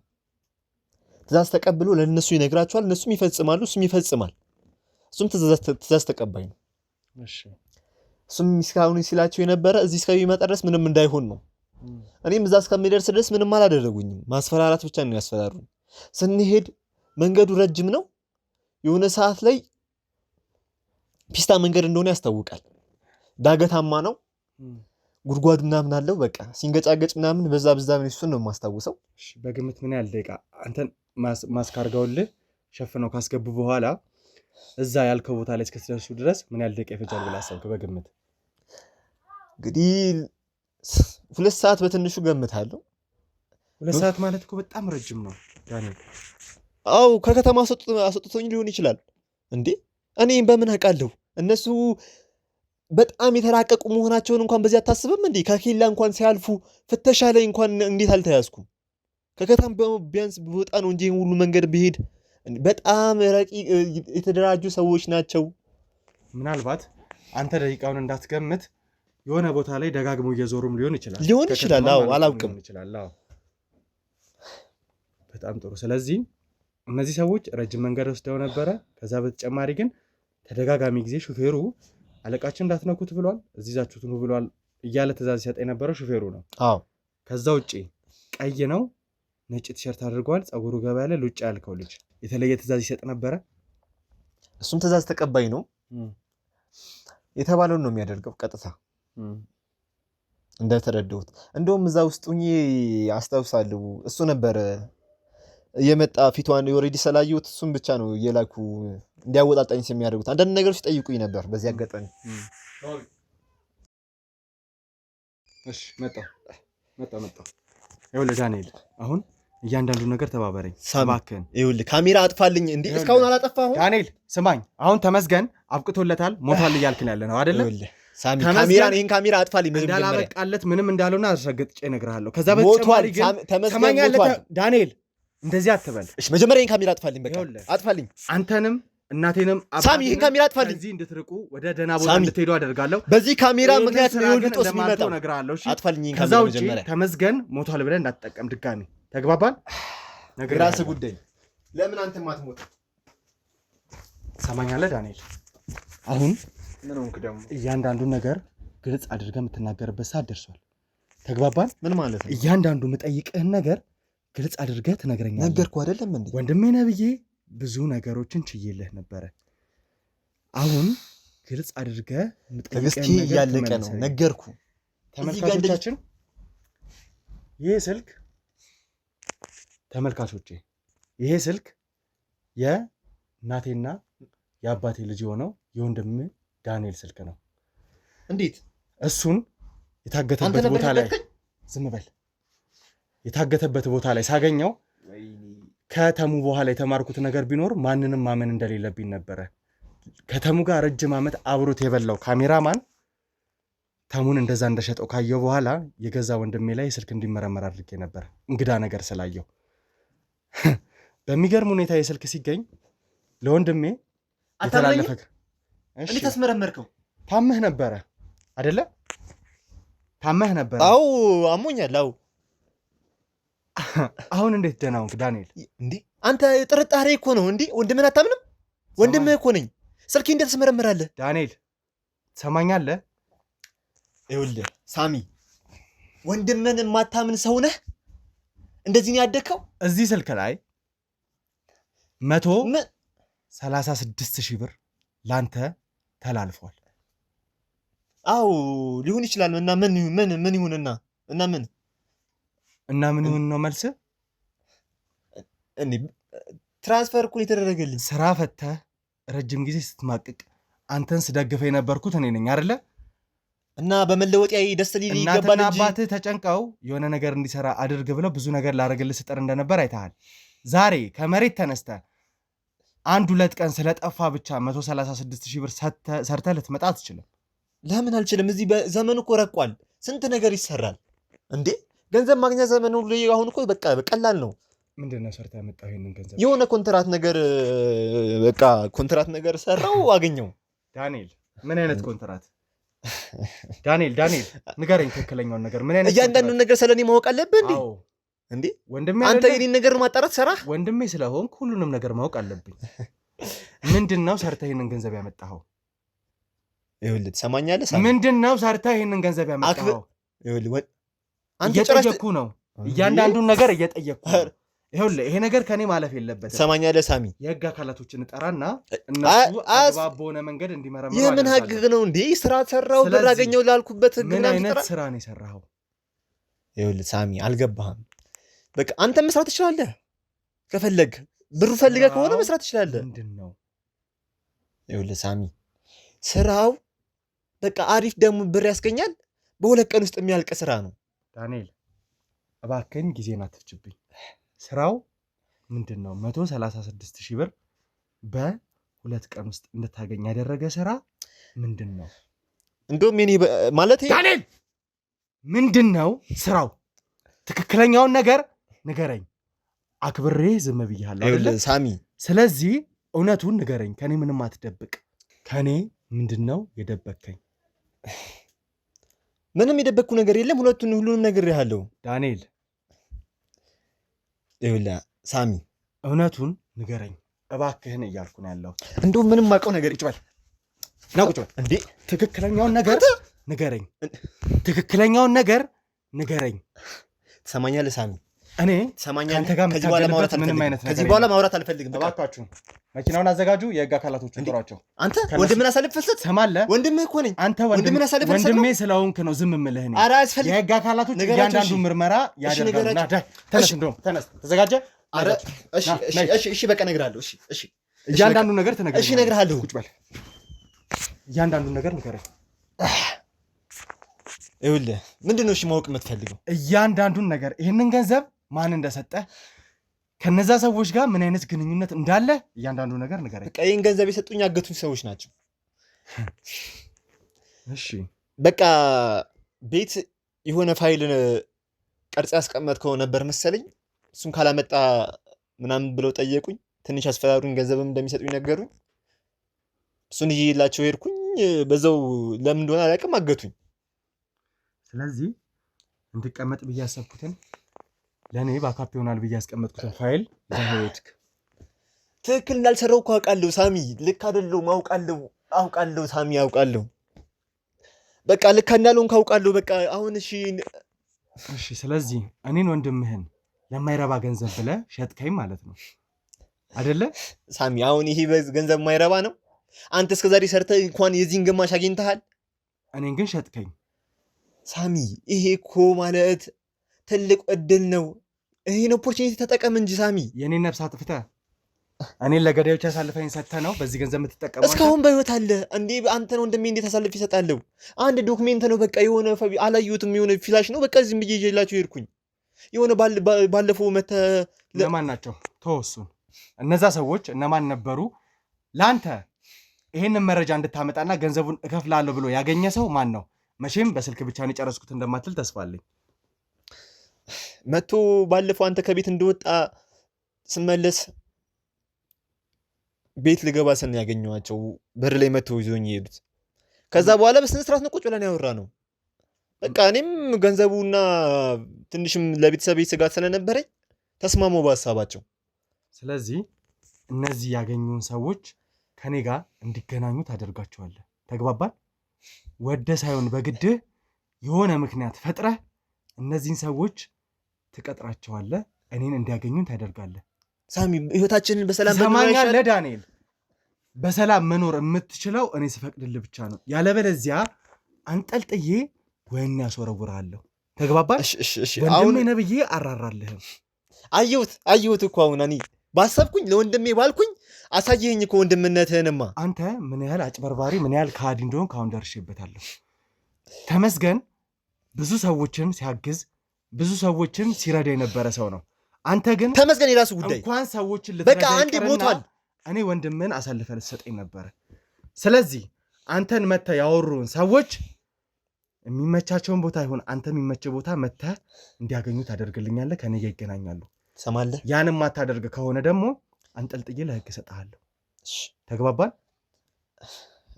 ትእዛዝ ተቀብሎ ለእነሱ ይነግራቸዋል፣ እነሱም ይፈጽማሉ፣ እሱም ይፈጽማል። እሱም ትእዛዝ ተቀባይ ነው። እሱም እስካሁን ሲላቸው የነበረ እዚህ እስከሚመጣ ድረስ ምንም እንዳይሆን ነው። እኔም እዛ እስከሚደርስ ድረስ ምንም አላደረጉኝም። ማስፈራራት ብቻ ነው ያስፈራሩኝ። ስንሄድ መንገዱ ረጅም ነው። የሆነ ሰዓት ላይ ፒስታ መንገድ እንደሆነ ያስታውቃል። ዳገታማ ነው፣ ጉድጓድ ምናምን አለው። በቃ ሲንገጫገጭ ምናምን በዛ ምን እሱን ነው የማስታውሰው። በግምት ምን ያህል ደቂቃ አንተን ማስክ አድርገውልህ ሸፍነው ካስገቡ በኋላ እዛ ያልከው ቦታ ላይ እስከተደርሱ ድረስ ምን ያህል ደቂቃ ይፈጃል ብለህ አሰብክ በግምት? እንግዲህ 2 ሰዓት በትንሹ ገምታለሁ። 2 ሰዓት ማለት እኮ በጣም ረጅም ነው ዳንኤል። አው ከከተማ አስወጥቶኝ ሊሆን ይችላል እንዴ? እኔም በምን አውቃለሁ? እነሱ በጣም የተራቀቁ መሆናቸውን እንኳን በዚህ አታስብም እንዴ? ከኬላ እንኳን ሲያልፉ ፍተሻ ላይ እንኳን እንዴት አልተያዝኩም? ከከተማ ቢያንስ በወጣ ነው እንጂ ሁሉ መንገድ ብሄድ በጣም ረቂቅ የተደራጁ ሰዎች ናቸው። ምናልባት አንተ ደቂቃውን እንዳትገምት የሆነ ቦታ ላይ ደጋግሞ እየዞሩም ሊሆን ይችላል። አዎ አላውቅም። በጣም ጥሩ። ስለዚህ እነዚህ ሰዎች ረጅም መንገድ ወስደው ነበረ። ከዛ በተጨማሪ ግን ተደጋጋሚ ጊዜ ሹፌሩ አለቃችን እንዳትነኩት ብሏል፣ እዚህ ይዛችሁት ነው ብሏል እያለ ትእዛዝ ሲሰጥ የነበረው ሹፌሩ ነው። አዎ ከዛ ውጪ ቀይ ነው፣ ነጭ ቲሸርት አድርጓል፣ ፀጉሩ ገባ ያለ ሉጫ ያልከው ልጅ የተለየ ትእዛዝ ይሰጥ ነበረ። እሱም ትእዛዝ ተቀባይ ነው፣ የተባለውን ነው የሚያደርገው ቀጥታ እንደተረዳሁት። እንደውም እዛ ውስጥ ሆኜ አስታውሳለሁ እሱ ነበር የመጣ ፊቷን ኦሬዲ ሰላየሁት። እሱም ብቻ ነው እየላኩ እንዲያወጣጣኝ የሚያደርጉት። አንዳንድ ነገሮች ጠይቁኝ ነበር በዚህ አጋጣሚ። እሺ መጣ። ይኸውልህ ዳንኤል አሁን እያንዳንዱ ነገር ተባበረኝ እባክህን። ይኸውልህ ካሜራ አጥፋልኝ እንዴ! እስካሁን አላጠፋሁም። ዳንኤል ስማኝ፣ አሁን ተመስገን አብቅቶለታል ሞቷል እያልክን ያለ ነው አይደለ? ሳሚ ይሄን ካሜራ አጥፋልኝ። እንዳላበቃለት ምንም እንዳልሆነ አስረግጬ እነግርሃለሁ። ከዛ በተጨማሪ ግን ሰማኛለህ ዳንኤል እንደዚህ አትበል። እሺ መጀመሪያ ይሄን ካሜራ አጥፋልኝ፣ በቃ አጥፋልኝ። አንተንም እናቴንም ሳሚ ይሄን ካሜራ አጥፋልኝ። እዚህ እንድትርቁ ወደ ደህና ቦታ እንድትሄዱ አደርጋለሁ። በዚህ ካሜራ ምክንያት ነው ይሁን ጦስ የሚመጣው። አጥፋልኝ ይሄን ካሜራ መጀመሪያ። ተመስገን ሞቷል ብለህ እንዳትጠቀም ድጋሚ። ተግባባን? የራስህ ጉዳይ። ለምን አንተም አትሞት? ሰማኛለህ ዳንኤል አሁን ምን ሆንክ ደግሞ? እያንዳንዱን ነገር ግልጽ አድርገህ የምትናገርበት ሰዓት ደርሷል። ተግባባን? ምን ማለት ነው? እያንዳንዱ የምጠይቅህን ነገር ግልጽ አድርገህ ትነግረኛለህ። ነገርኩህ አይደለም እንዴ? ወንድሜ ነብዬ ብዙ ነገሮችን ችዬልህ ነበረ። አሁን ግልጽ አድርገህ ትዕግስቴ እያለቀ ነው። ነገርኩህ። ተመልካቾቻችን ይሄ ስልክ ተመልካቾቼ ይሄ ስልክ የእናቴና የአባቴ ልጅ የሆነው የወንድሜ ዳንኤል ስልክ ነው። እንዴት? እሱን የታገተበት ቦታ ላይ ዝም በል። የታገተበት ቦታ ላይ ሳገኘው ከተሙ በኋላ የተማርኩት ነገር ቢኖር ማንንም ማመን እንደሌለብኝ ነበረ። ከተሙ ጋር ረጅም ዓመት አብሮት የበላው ካሜራማን ተሙን እንደዛ እንደሸጠው ካየው በኋላ የገዛ ወንድሜ ላይ ስልክ እንዲመረመር አድርጌ ነበር፣ እንግዳ ነገር ስላየው። በሚገርም ሁኔታ የስልክ ሲገኝ ለወንድሜ የተላለፈ እንዴት አስመረመርከው? ታመህ ነበረ አይደለ? ታመህ ነበረ። አዎ አሞኛል። አዎ አሁን እንዴት ደህና ሆንክ ዳንኤል? እንዴ አንተ ጥርጣሬ እኮ ነው እንዴ? ወንድምህን አታምንም? ወንድምህ እኮ ነኝ። ስልኬ እንዴት አስመረምራለህ? ዳንኤል ትሰማኛለህ? ይኸውልህ ሳሚ፣ ወንድምህን የማታምን ሰው ነህ? እንደዚህ ነው ያደግከው? እዚህ ስልክ ላይ 136,000 ብር ላንተ ተላልፏል። አዎ ሊሆን ይችላል። እና ምን ይሁንና እና ምን ይሁን ነው መልስ? እኔ ትራንስፈር እኮ የተደረገልኝ። ስራ ፈተህ ረጅም ጊዜ ስትማቅቅ አንተን ስደግፈ የነበርኩት እኔ ነኝ አይደለ? እና በመለወጥያዬ ደስ ሊል ይገባል እንጂ እናትና አባትህ ተጨንቀው የሆነ ነገር እንዲሰራ አድርግ ብለው ብዙ ነገር ላደርግልህ ስጥር እንደነበር አይተሃል። ዛሬ ከመሬት ተነስተህ 1-2 ቀን ስለጠፋ ብቻ 136,000 ብር ሰርተህ ልትመጣ አትችልም። ለምን አልችልም? እዚህ ዘመኑ እኮ ረቋል። ስንት ነገር ይሰራል እንዴ! ገንዘብ ማግኛ ዘመኑ አሁን እኮ በቃ ቀላል ነው። ምንድን ነው ሰርተህ ያመጣው ይሄንን ገንዘብ? የሆነ ኮንትራት ነገር ሰራው አገኘው። ዳንኤል ምን አይነት ኮንትራት? ዳንኤል ንገረኝ ትክክለኛውን ነገር። ምን አይነት እያንዳንዱን ነገር ስለኔ ማወቅ አለብህ እንዴ? እንዴ ወንድሜ አንተ የኔን ነገር ማጣራት ሰራ? ወንድሜ ስለሆንክ ሁሉንም ነገር ማወቅ አለብኝ። ምንድነው ሰርተህ ይሄንን ገንዘብ ያመጣኸው? ይኸውልህ ትሰማኛለህ? ምንድነው ሰርተህ ይሄንን ገንዘብ ያመጣኸው? ይኸውልህ አንተ እየጠየቅኩ ነው፣ እያንዳንዱን ነገር እየጠየቅኩ ነው። ይኸውልህ ይሄ ነገር ከኔ ማለፍ የለበትም። ትሰማኛለህ ሳሚ? የህግ አካላቶችን እጠራና እነሱ አግባብ በሆነ መንገድ እንዲመረምሩ። የምን ህግ ነው እንዴ? ስራ ሰራው ብር አገኘው ላልኩበት ህግ ምን አይነት ስራ ነው የሰራኸው? ይኸውልህ ሳሚ አልገባህም። በቃ አንተ መስራት ትችላለህ። ከፈለግ ብሩ ፈልገህ ከሆነ መስራት ትችላለህ። ምንድነው? ይኸውልህ ሳሚ ስራው በቃ አሪፍ ደግሞ ብር ያስገኛል። በሁለት ቀን ውስጥ የሚያልቅ ስራ ነው። ዳንኤል እባክህን ጊዜን አትፍጅብኝ። ስራው ምንድነው? 136,000 ብር በሁለት ቀን ውስጥ እንድታገኝ ያደረገ ስራ ምንድነው? እንደውም እኔ ማለት ዳንኤል ምንድነው ስራው? ትክክለኛውን ነገር ንገረኝ። አክብሬ ዝም ብያለሁ አይደል ሳሚ? ስለዚህ እውነቱን ንገረኝ። ከኔ ምንም አትደብቅ። ከኔ ምንድነው የደበከኝ? ምንም የደበቅኩ ነገር የለም። ሁሉንም ነግሬሃለሁ ዳንኤል። ይኸውልህ ሳሚ እውነቱን ንገረኝ እባክህን እያልኩ ነው ያለው። እንደውም ምንም ማውቀው ነገር ቁጭ በል ና ቁጭ በል እንዴ። ትክክለኛውን ነገር ንገረኝ። ትክክለኛውን ነገር ንገረኝ። ትሰማኛለህ ሳሚ? እኔ ትሰማኛለህ? አንተ ጋር ከዚህ በኋላ ማውራት አልፈልግም። እባካችሁ መኪናውን አዘጋጁ። የህግ አካላቶችን ጥሯቸው። አንተ ወንድምን አሳልፍ ፈሰት ሰማለህ? ወንድምህ እኮ ነኝ። አንተ ወንድሜ ስለሆንክ ነው ዝም የምልህ እኔ። ኧረ አያስፈልግም። የህግ አካላቶች እያንዳንዱ ምርመራ ያደርጋሉ። ና ተነስ፣ እንደውም ተነስ። ተዘጋጀ? እሺ በቃ እነግርሃለሁ። እሺ እያንዳንዱ ነገር ትነግረኛለህ። እሺ እነግርሃለሁ። ቁጭ በል። እያንዳንዱ ነገር ንገረኝ። ይኸውልህ ምንድን ነው እሺ ማወቅ የምትፈልገው? እያንዳንዱን ነገር ይህንን ገንዘብ ማን እንደሰጠ ከነዛ ሰዎች ጋር ምን አይነት ግንኙነት እንዳለ እያንዳንዱ ነገር ንገረኝ። በቃ ይህን ገንዘብ የሰጡኝ ያገቱኝ ሰዎች ናቸው። እሺ በቃ ቤት የሆነ ፋይል ቀርጽ ያስቀመጥከው ነበር መሰለኝ። እሱን ካላመጣ ምናምን ብለው ጠየቁኝ። ትንሽ አስፈራሩኝ። ገንዘብም እንደሚሰጡኝ ነገሩኝ። እሱን ይዤላቸው ሄድኩኝ። በዛው ለምን እንደሆነ አላውቅም አገቱኝ። ስለዚህ እንድቀመጥ ብዬ ያሰብኩትን ለእኔ ባካፕ ይሆናል ብዬ ያስቀመጥኩትን ፋይል ይዘህ ሄድክ። ትክክል እንዳልሰራው እኮ አውቃለሁ ሳሚ። ልክ አይደለሁም አውቃለሁ ሳሚ አውቃለሁ። በቃ ልክ እንዳልሆንኩ አውቃለሁ። በቃ አሁን እሺ ስለዚህ እኔን ወንድምህን ለማይረባ ገንዘብ ብለህ ሸጥከኝ ማለት ነው አይደለ ሳሚ? አሁን ይሄ ገንዘብ የማይረባ ነው? አንተ እስከዛሬ ሰርተህ እንኳን የዚህን ግማሽ አግኝተሃል። እኔን ግን ሸጥከኝ ሳሚ። ይሄ እኮ ማለት ትልቅ እድል ነው። ይሄን ኦፖርቹኒቲ ተጠቀም እንጂ ሳሚ። የኔን ነፍስ አጥፍተህ እኔን ለገዳዮች አሳልፈኝ ሰጥተህ ነው በዚህ ገንዘብ የምትጠቀመው? እስካሁን በህይወት አለ እንዴ? አንተን ወንድሜ እንዴት አሳልፍ ይሰጣለሁ? አንድ ዶክሜንት ነው በቃ። የሆነ አላየሁትም፣ የሆነ ፊላሽ ነው በቃ። ዝም ብዬ ይዤላቸው ሄድኩኝ። የሆነ ባለፈው እነማን ናቸው? ተወሱን። እነዛ ሰዎች እነማን ነበሩ? ለአንተ ይሄንን መረጃ እንድታመጣና ገንዘቡን እከፍላለሁ ብሎ ያገኘ ሰው ማን ነው? መቼም በስልክ ብቻ ነው የጨረስኩት እንደማትል ተስፋ አለኝ። መቶ ባለፈው አንተ ከቤት እንደወጣ ስመለስ ቤት ልገባ ስን ያገኘኋቸው በር ላይ መቶ ይዞኝ የሄዱት። ከዛ በኋላ በስነ ስርዓት ነው ቁጭ ብለን ያወራ ነው። በቃ እኔም ገንዘቡና ትንሽም ለቤተሰብ ስጋት ስለነበረኝ ተስማማው በሀሳባቸው። ስለዚህ እነዚህ ያገኙን ሰዎች ከኔ ጋር እንዲገናኙ ታደርጋቸዋለህ። ተግባባን? ወደ ሳይሆን በግድህ የሆነ ምክንያት ፈጥረህ እነዚህን ሰዎች ትቀጥራቸዋለህ። እኔን እንዲያገኙን ታደርጋለህ። ሳሚ ህይወታችንን በሰላም ሰማኛለህ ዳንኤል? በሰላም መኖር የምትችለው እኔ ስፈቅድልህ ብቻ ነው። ያለበለዚያ አንጠልጥዬ ወይኔ ያስወረውርሃለሁ። ተግባባን? ወንድሜ ነብዬ አራራልህም። አየሁት እኮ አሁን እኔ ባሰብኩኝ ለወንድሜ ባልኩኝ አሳየኸኝ እኮ ወንድምነትህንማ። አንተ ምን ያህል አጭበርባሪ ምን ያህል ከሃዲ እንደሆን ካሁን ደርሼበታለሁ። ተመስገን ብዙ ሰዎችን ሲያግዝ ብዙ ሰዎችን ሲረዳ የነበረ ሰው ነው። አንተ ግን ተመስገን የራሱ ጉዳይ እንኳን ሰዎችን ልትረዳ አንዴ ሞቷል። እኔ ወንድምን አሳልፈ ልትሰጠኝ ነበረ። ስለዚህ አንተን መተህ ያወሩን ሰዎች የሚመቻቸውን ቦታ ይሁን አንተ የሚመቸው ቦታ መተህ እንዲያገኙ ታደርግልኛለህ። ከኔ ጋር ይገናኛሉ። ሰማለህ? ያንም ማታደርግ ከሆነ ደግሞ አንጠልጥዬ ለህግ እሰጥሃለሁ። ተግባባን?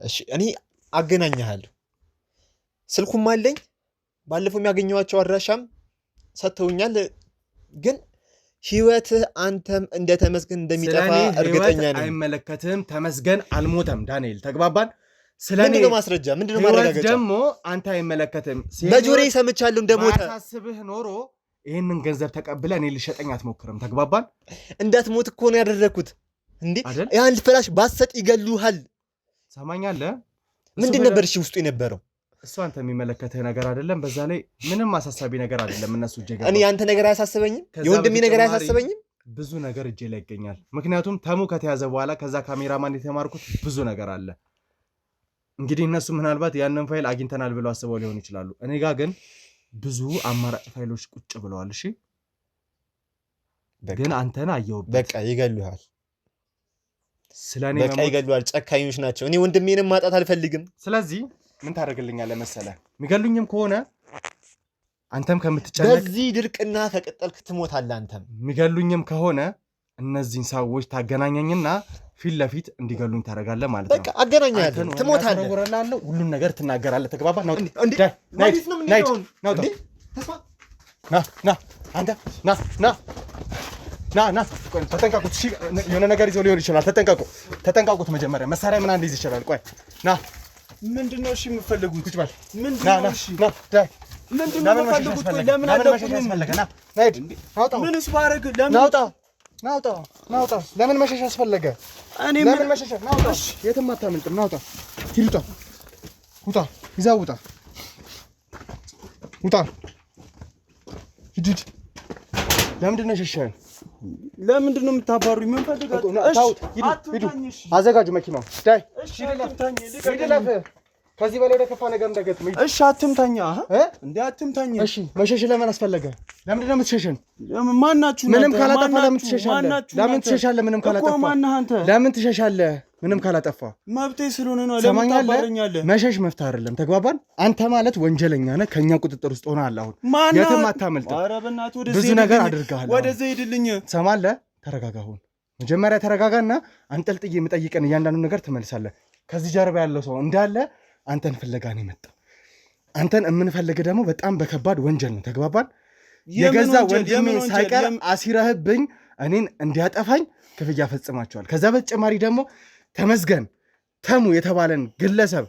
እሺ እኔ አገናኝሃለሁ። ስልኩም አለኝ። ባለፈው የሚያገኘዋቸው አድራሻም ሰጥተውኛል። ግን ህይወትህ አንተም እንደ ተመስገን እንደሚጠፋ እርግጠኛ ነኝ። አይመለከትም። ተመስገን አልሞተም ዳንኤል። ተግባባን? ምንድነው ማስረጃ? ምንድነው ማረጋገጫ? ደግሞ አንተ አይመለከትም። በጆሮዬ ሰምቻለሁ እንደሞተ። ባታስብህ ኖሮ ይህንን ገንዘብ ተቀብለህ እኔ ልሸጠኝ አትሞክርም። ተግባባን? እንዳትሞት እኮ ነው ያደረግኩት። እንዴ ያን ፍላሽ ባሰጥ ይገሉሃል። ሰማኛለህ? ምንድን ነበር እሺ ውስጡ የነበረው? እሱ አንተ የሚመለከትህ ነገር አይደለም። በዛ ላይ ምንም አሳሳቢ ነገር አይደለም። እነሱ እጄ እኔ አንተ ነገር አያሳስበኝም። የወንድሜ ነገር አያሳስበኝም። ብዙ ነገር እጄ ላይ ይገኛል። ምክንያቱም ተሙ ከተያዘ በኋላ ከዛ ካሜራማን የተማርኩት ብዙ ነገር አለ። እንግዲህ እነሱ ምናልባት ያንን ፋይል አግኝተናል ብለው አስበው ሊሆን ይችላሉ። እኔ ጋር ግን ብዙ አማራጭ ፋይሎች ቁጭ ብለዋል። እሺ ግን አንተን አየሁበት። በቃ ይገሉሃል። ስለኔ በቃ ይገሉሃል። ጨካኞች ናቸው። እኔ ወንድሜንም ማጣት አልፈልግም። ስለዚህ ምን ታደርግልኛለህ መሰለህ? የሚገሉኝም ከሆነ አንተም ከምትጨነቅ በዚህ ድርቅና ከቀጠልክ ትሞታለህ። አንተም የሚገሉኝም ከሆነ እነዚህን ሰዎች ታገናኘኝና ፊት ለፊት እንዲገሉኝ ታደርጋለህ ማለት ነው። በቃ አገናኛለህ፣ ትሞታለህ፣ ሁሉን ነገር ትናገራለህ። ተግባባን? ነው እንዴ? ማለት ነው ምን ይሆን? ና ተጠንቀቁት። የሆነ ነገር ይዞ ሊሆን ይችላል። ተጠንቀቁት። መጀመሪያ መሳሪያ ምን አንድ ይዝ ይችላል። ቆይ ና ምንድነው? እሺ የምትፈልጉት ቁጭ በል። ምንድነው? እሺ ምንድነው የምትፈልጉት? ቆይ ለምን አደረኩኝ? ምንስ ባረግ? ለምን ናውጣ። ለምን መሸሽ አስፈለገ? እኔ ለምን መሸሽ? ናውጣ። የትም አታመልጥም። ናውጣ። ሂድ። ውጣ። ይዘው ውጣ። ሂድ። ለምንድን ነው የሸሸኸኝ? ለምንድን ነው የምታባሩኝ? ምን ፈልጋችሁ? ሂዱ። አዘጋጁ መኪናው። ዳይ ሂድ። ከዚህ በላይ ወደ ከፋ ነገር እንዳይገጥም። እሺ አትምታኛ። እንዴ አትምታኝ። እሺ መሸሽ ለምን አስፈለገ? ለምንድን ነው የምትሸሸን? ማናችሁ? ምንም ካላጠፋ ለምን ትሸሻለህ? ለምን ትሸሻለህ? ምንም ካላጠፋ ለምን ትሸሻለህ? ምንም ካላጠፋ መብቴ ስለሆነ ነው። ለምን ታባረኛለህ? መሸሽ መፍትሄ አይደለም። ተግባባን? አንተ ማለት ወንጀለኛ ነህ። ከኛ ቁጥጥር ውስጥ ሆነሃል። አሁን የትም አታመልጥም። ኧረ በእናትህ ወደዚህ ብዙ ነገር አድርገሃል። ወደዚህ ሂድልኝ። ትሰማለህ? ተረጋጋ። አሁን መጀመሪያ ተረጋጋና አንጠልጥዬ የምጠይቀን እያንዳንዱ ነገር ትመልሳለህ። ከዚህ ጀርባ ያለው ሰው እንዳለ አንተን ፍለጋ ነው የመጣው። አንተን የምንፈልግ ደግሞ በጣም በከባድ ወንጀል ነው። ተግባባን? የገዛ ወንድሜ ሳይቀር አሲረህብኝ እኔን እንዲያጠፋኝ ክፍያ ፈጽማቸዋል። ከዛ በተጨማሪ ደግሞ ተመስገን ተሙ የተባለን ግለሰብ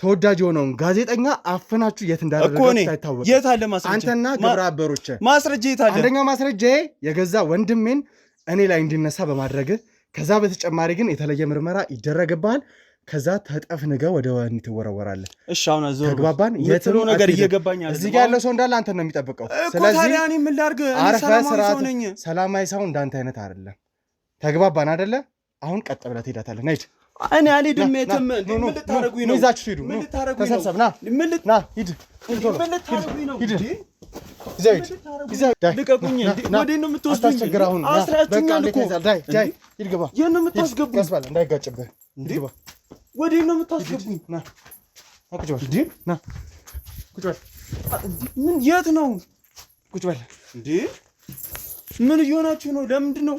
ተወዳጅ የሆነውን ጋዜጠኛ አፍናችሁ የት እንዳደረጋችሁ ሳይታወቅ የት አለ ማስረጃ? አንተና ግብረ አበሮች ማስረጃ የት አለ? አንደኛው ማስረጃ የገዛ ወንድሜን እኔ ላይ እንዲነሳ በማድረግ ከዛ በተጨማሪ ግን የተለየ ምርመራ ይደረግብሃል። ከዛ ተጠፍንገ ወደ ወህኒ ትወረወራለህ። እሺ አሁን አዘው ተግባባን? የትሎ ነገር እየገባኝ አይደል? እዚህ ጋር ያለው ሰው እንዳለ አንተን ነው የሚጠብቀው። ስለዚህ እኔ ምን ላድርግ? እኔ ሰላማዊ ሰው ነኝ። ሰላማዊ ሰው እንዳንተ አይነት አይደለም። ተግባባን አይደለ? አሁን ቀጥ ብለህ ትሄዳታለህ። ነይ። እኔ አልሄድም። የትም ምን ልታረጉኝ ነው? ይዛችሁ ሂዱ። ምን ልታረጉኝ ነው? ተሰብሰብ። ና ሂድ። ምን ልታረጉኝ ነው? ልቀቁኝ። ወዴት ነው የምትወስዱኝ? አስራችሁኛል እኮ። ሂድ ግባ። የት ነው የምታስገቡኝ? ያስባል እንዳይጋጭብህ። ሂድ ግባ። ወዴት ነው የምታስገቡኝ? ና ቁጭ በል። ና ቁጭ በል። ምን የት ነው? ቁጭ በል። እንዴ ምን እየሆናችሁ ነው? ለምንድን ነው?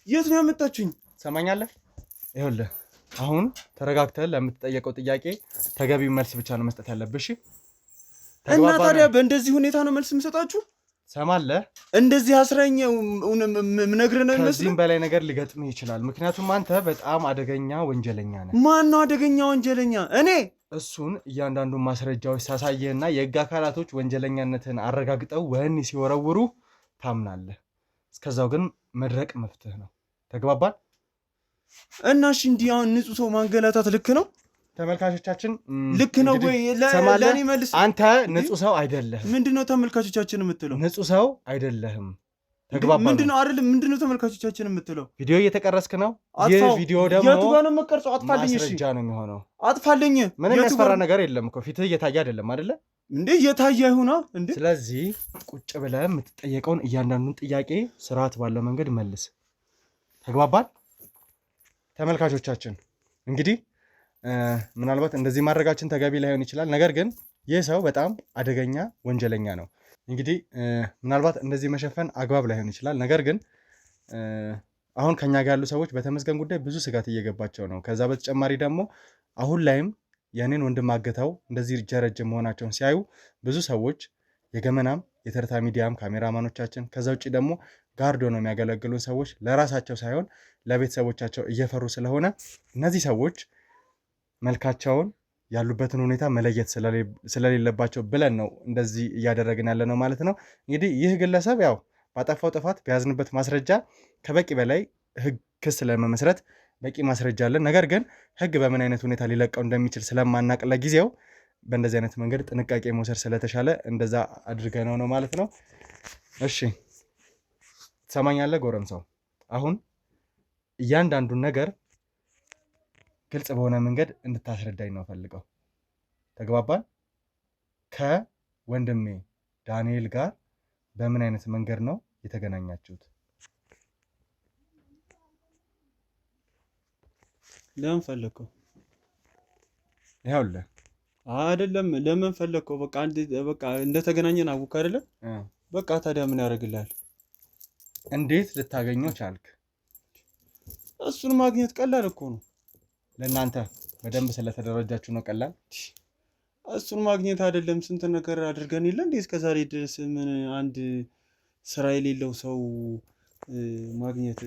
የት ነው ያመጣችሁኝ? ሰማኛለህ? ይኸውልህ አሁን ተረጋግተህ ለምትጠየቀው ጥያቄ ተገቢው መልስ ብቻ ነው መስጠት ያለብሽ። እና ታዲያ በእንደዚህ ሁኔታ ነው መልስ የምሰጣችሁ? ሰማለህ? እንደዚህ አስረኝ ነግረህ ነው ይመስል። ከዚህም በላይ ነገር ሊገጥምህ ይችላል። ምክንያቱም አንተ በጣም አደገኛ ወንጀለኛ ነህ። ማን ነው አደገኛ ወንጀለኛ? እኔ። እሱን እያንዳንዱ ማስረጃዎች ሳሳየህና የህግ አካላቶች ወንጀለኛነትን አረጋግጠው ወህኒ ሲወረውሩ ታምናለህ። እስከዛው ግን መድረቅ መፍትህ ነው። ተግባባን? እና እሺ እንዲህ አሁን ንጹህ ሰው ማንገላታት ልክ ነው? ተመልካቾቻችን ልክ ነው ወይ? ለኔ መልስ። አንተ ንጹህ ሰው አይደለህም። ምንድነው ተመልካቾቻችን የምትለው? ንጹህ ሰው አይደለህም። ተግባባን? ምንድነው አይደለም? ምንድነው ተመልካቾቻችን የምትለው? ቪዲዮ እየተቀረስክ ነው። ይህ ቪዲዮ ደግሞ የቱ ጋር ነው የምትቀርጸው? አጥፋልኝ። እሺ ማስረጃ ነው የሚሆነው። አጥፋልኝ። ምንም ያስፈራ ነገር የለም እኮ ፊትህ እየታየ አይደለም አይደለ እንዴ? እየታየ ይሁና እንዴ? ስለዚህ ቁጭ ብለህ የምትጠየቀውን እያንዳንዱን ጥያቄ ስርዓት ባለው መንገድ መልስ። ተግባባን? ተመልካቾቻችን እንግዲህ ምናልባት እንደዚህ ማድረጋችን ተገቢ ላይሆን ይችላል። ነገር ግን ይህ ሰው በጣም አደገኛ ወንጀለኛ ነው። እንግዲህ ምናልባት እንደዚህ መሸፈን አግባብ ላይሆን ይችላል። ነገር ግን አሁን ከኛ ጋር ያሉ ሰዎች በተመስገን ጉዳይ ብዙ ስጋት እየገባቸው ነው። ከዛ በተጨማሪ ደግሞ አሁን ላይም የኔን ወንድም አግተው እንደዚህ ጀረጅም መሆናቸውን ሲያዩ ብዙ ሰዎች የገመናም የተርታ ሚዲያም ካሜራማኖቻችን ከዛ ውጭ ደግሞ ጋርዶ ነው የሚያገለግሉን ሰዎች ለራሳቸው ሳይሆን ለቤተሰቦቻቸው እየፈሩ ስለሆነ እነዚህ ሰዎች መልካቸውን ያሉበትን ሁኔታ መለየት ስለሌለባቸው ብለን ነው እንደዚህ እያደረግን ያለ ነው ማለት ነው። እንግዲህ ይህ ግለሰብ ያው ባጠፋው ጥፋት በያዝንበት ማስረጃ ከበቂ በላይ ክስ ለመመስረት በቂ ማስረጃ አለን። ነገር ግን ህግ በምን አይነት ሁኔታ ሊለቀው እንደሚችል ስለማናቅ ለጊዜው በእንደዚህ አይነት መንገድ ጥንቃቄ መውሰድ ስለተሻለ እንደዛ አድርገነው ነው ማለት ነው። እሺ ትሰማኛለህ ጎረምሳው? አሁን እያንዳንዱን ነገር ግልጽ በሆነ መንገድ እንድታስረዳኝ ነው ፈልገው። ተግባባን? ከወንድሜ ዳንኤል ጋር በምን አይነት መንገድ ነው የተገናኛችሁት? ለምን ፈለግከው? ይኸውልህ አይደለም ለምን ፈለግከው? በቃ እንደተገናኘን አወቅ አይደለ? በቃ ታዲያ ምን ያደርግልሃል? እንዴት ልታገኘው ቻልክ? እሱን ማግኘት ቀላል እኮ ነው። ለእናንተ በደንብ ስለተደረጃችሁ ነው ቀላል? እሱን ማግኘት አይደለም ስንት ነገር አድርገን የለ እንዴ እስከዛሬ ድረስ። ምን አንድ ስራ የሌለው ሰው ማግኘት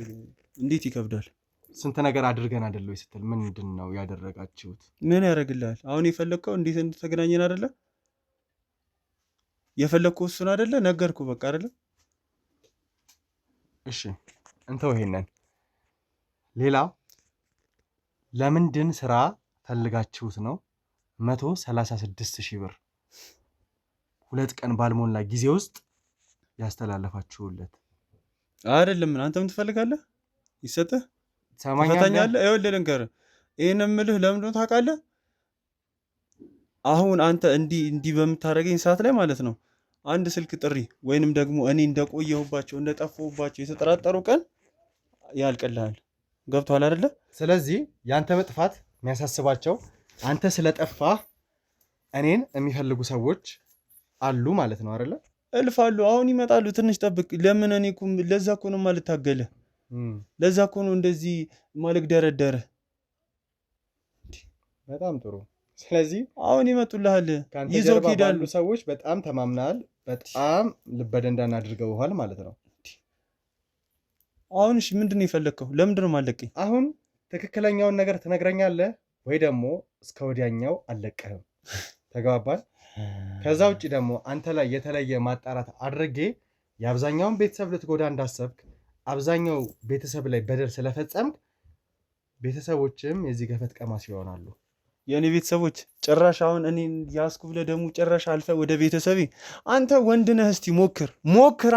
እንዴት ይከብዳል? ስንት ነገር አድርገን አይደለው ስትል ምንድን ነው ያደረጋችሁት? ምን ያደርግልሃል? አሁን የፈለግከው እንዴት እንደተገናኘን አይደለ? የፈለግከው እሱን አይደለ? ነገርኩ በቃ አይደለ? እሺ እንተው ይሄንን። ሌላው ለምንድን ስራ ፈልጋችሁት ነው 136,000 ብር 2 ቀን ባልሞላ ጊዜ ውስጥ ያስተላለፋችሁለት? አይደለም አንተም ትፈልጋለህ? ይሰጥህ ሰማኛለህ? ይኸውልህ ልንገርህ፣ ይሄን የምልህ ለምንድን ነው ታውቃለህ? አሁን አንተ እንዲህ በምታደርገኝ ሰዓት ላይ ማለት ነው አንድ ስልክ ጥሪ ወይንም ደግሞ እኔ እንደቆየሁባቸው እንደጠፋሁባቸው የተጠራጠሩ ቀን ያልቅልሃል። ገብቶሃል አይደለ? ስለዚህ ያንተ መጥፋት የሚያሳስባቸው አንተ ስለጠፋህ እኔን የሚፈልጉ ሰዎች አሉ ማለት ነው አይደለ? እልፍ አሉ። አሁን ይመጣሉ። ትንሽ ጠብቅ። ለምን እኔ እኮ ለዛ እኮ ነው የማልታገልህ። ለዛ እኮ ነው እንደዚህ ማልግደረደርህ። በጣም ጥሩ። ስለዚህ አሁን ይመጡልሃል። ከአንተ ይዘው ጀርባ ይሄዳሉ። ባሉ ሰዎች በጣም ተማምናል። በጣም ልበደንዳን አድርገውሃል ማለት ነው። አሁን እሺ ምንድን ነው የፈለግከው? ለምንድን ነው የማለቀኝ? አሁን ትክክለኛውን ነገር ትነግረኛለህ ወይ ደግሞ እስከ ወዲያኛው አልለቀህም? ተግባባን? ከዛ ውጭ ደግሞ አንተ ላይ የተለየ ማጣራት አድርጌ የአብዛኛውን ቤተሰብ ልትጎዳ እንዳሰብክ አብዛኛው ቤተሰብ ላይ በደል ስለፈጸምክ ቤተሰቦችም የዚህ ገፈት ቀማሽ ይሆናሉ። የእኔ ቤተሰቦች ጭራሽ አሁን እኔ ያስኩ ብለህ ደግሞ ጭራሽ አልፈህ ወደ ቤተሰቤ። አንተ ወንድ ነህ። እስቲ ሞክር።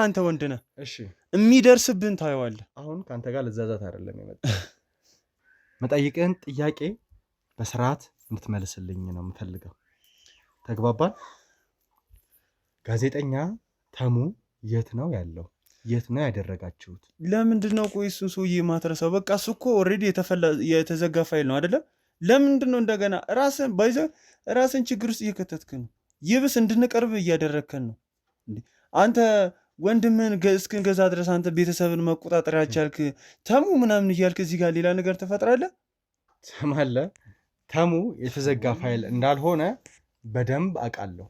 አንተ ወንድ ነህ። እሺ የሚደርስብን ታየዋለህ። አሁን ከአንተ ጋር ልዛዛት አይደለም የመጣሁት። መጠይቅህን ጥያቄ በስርዓት እንድትመልስልኝ ነው የምፈልገው። ተግባባን? ጋዜጠኛ ተሙ የት ነው ያለው? የት ነው ያደረጋችሁት? ለምንድን ነው ቆይ እሱን ሰውዬ ማትረሳው? በቃ እሱ እኮ ኦልሬዲ የተዘጋ ፋይል ነው አይደለም? ለምንድን ነው እንደገና ራስን ችግር ውስጥ እየከተትክ ነው? ይብስ እንድንቀርብ እያደረግከን ነው። አንተ ወንድምህን እስክንገዛ ድረስ አንተ ቤተሰብን መቆጣጠር ያልቻልክ ተሙ ምናምን እያልክ እዚህ ጋር ሌላ ነገር ትፈጥራለህ። ትሰማለህ? ተሙ የተዘጋ ፋይል እንዳልሆነ በደንብ አውቃለሁ።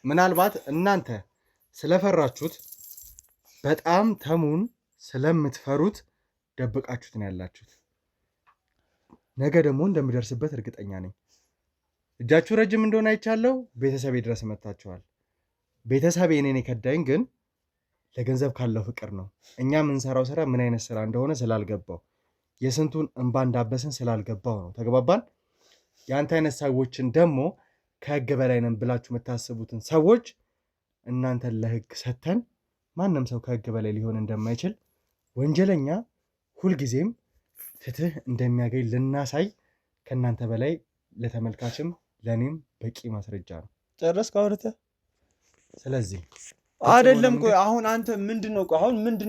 ምናልባት እናንተ ስለፈራችሁት በጣም ተሙን ስለምትፈሩት ደብቃችሁት ነው ያላችሁት። ነገ ደግሞ እንደምደርስበት እርግጠኛ ነኝ። እጃችሁ ረጅም እንደሆነ አይቻለሁ። ቤተሰቤ ድረስ መታችኋል። ቤተሰቤ እኔን የከዳኝ ግን ለገንዘብ ካለው ፍቅር ነው። እኛ የምንሰራው ስራ ምን አይነት ስራ እንደሆነ ስላልገባው የስንቱን እንባ እንዳበስን ስላልገባው ነው። ተግባባን? የአንተ አይነት ሰዎችን ደግሞ ከህግ በላይ ነን ብላችሁ የምታስቡትን ሰዎች እናንተን ለህግ ሰተን ማንም ሰው ከህግ በላይ ሊሆን እንደማይችል ወንጀለኛ ሁልጊዜም ፍትህ እንደሚያገኝ ልናሳይ ከእናንተ በላይ ለተመልካችም ለእኔም በቂ ማስረጃ ነው። ጨረስክ አውርተህ? ስለዚህ አይደለም ቆይ አሁን አንተ ምንድነው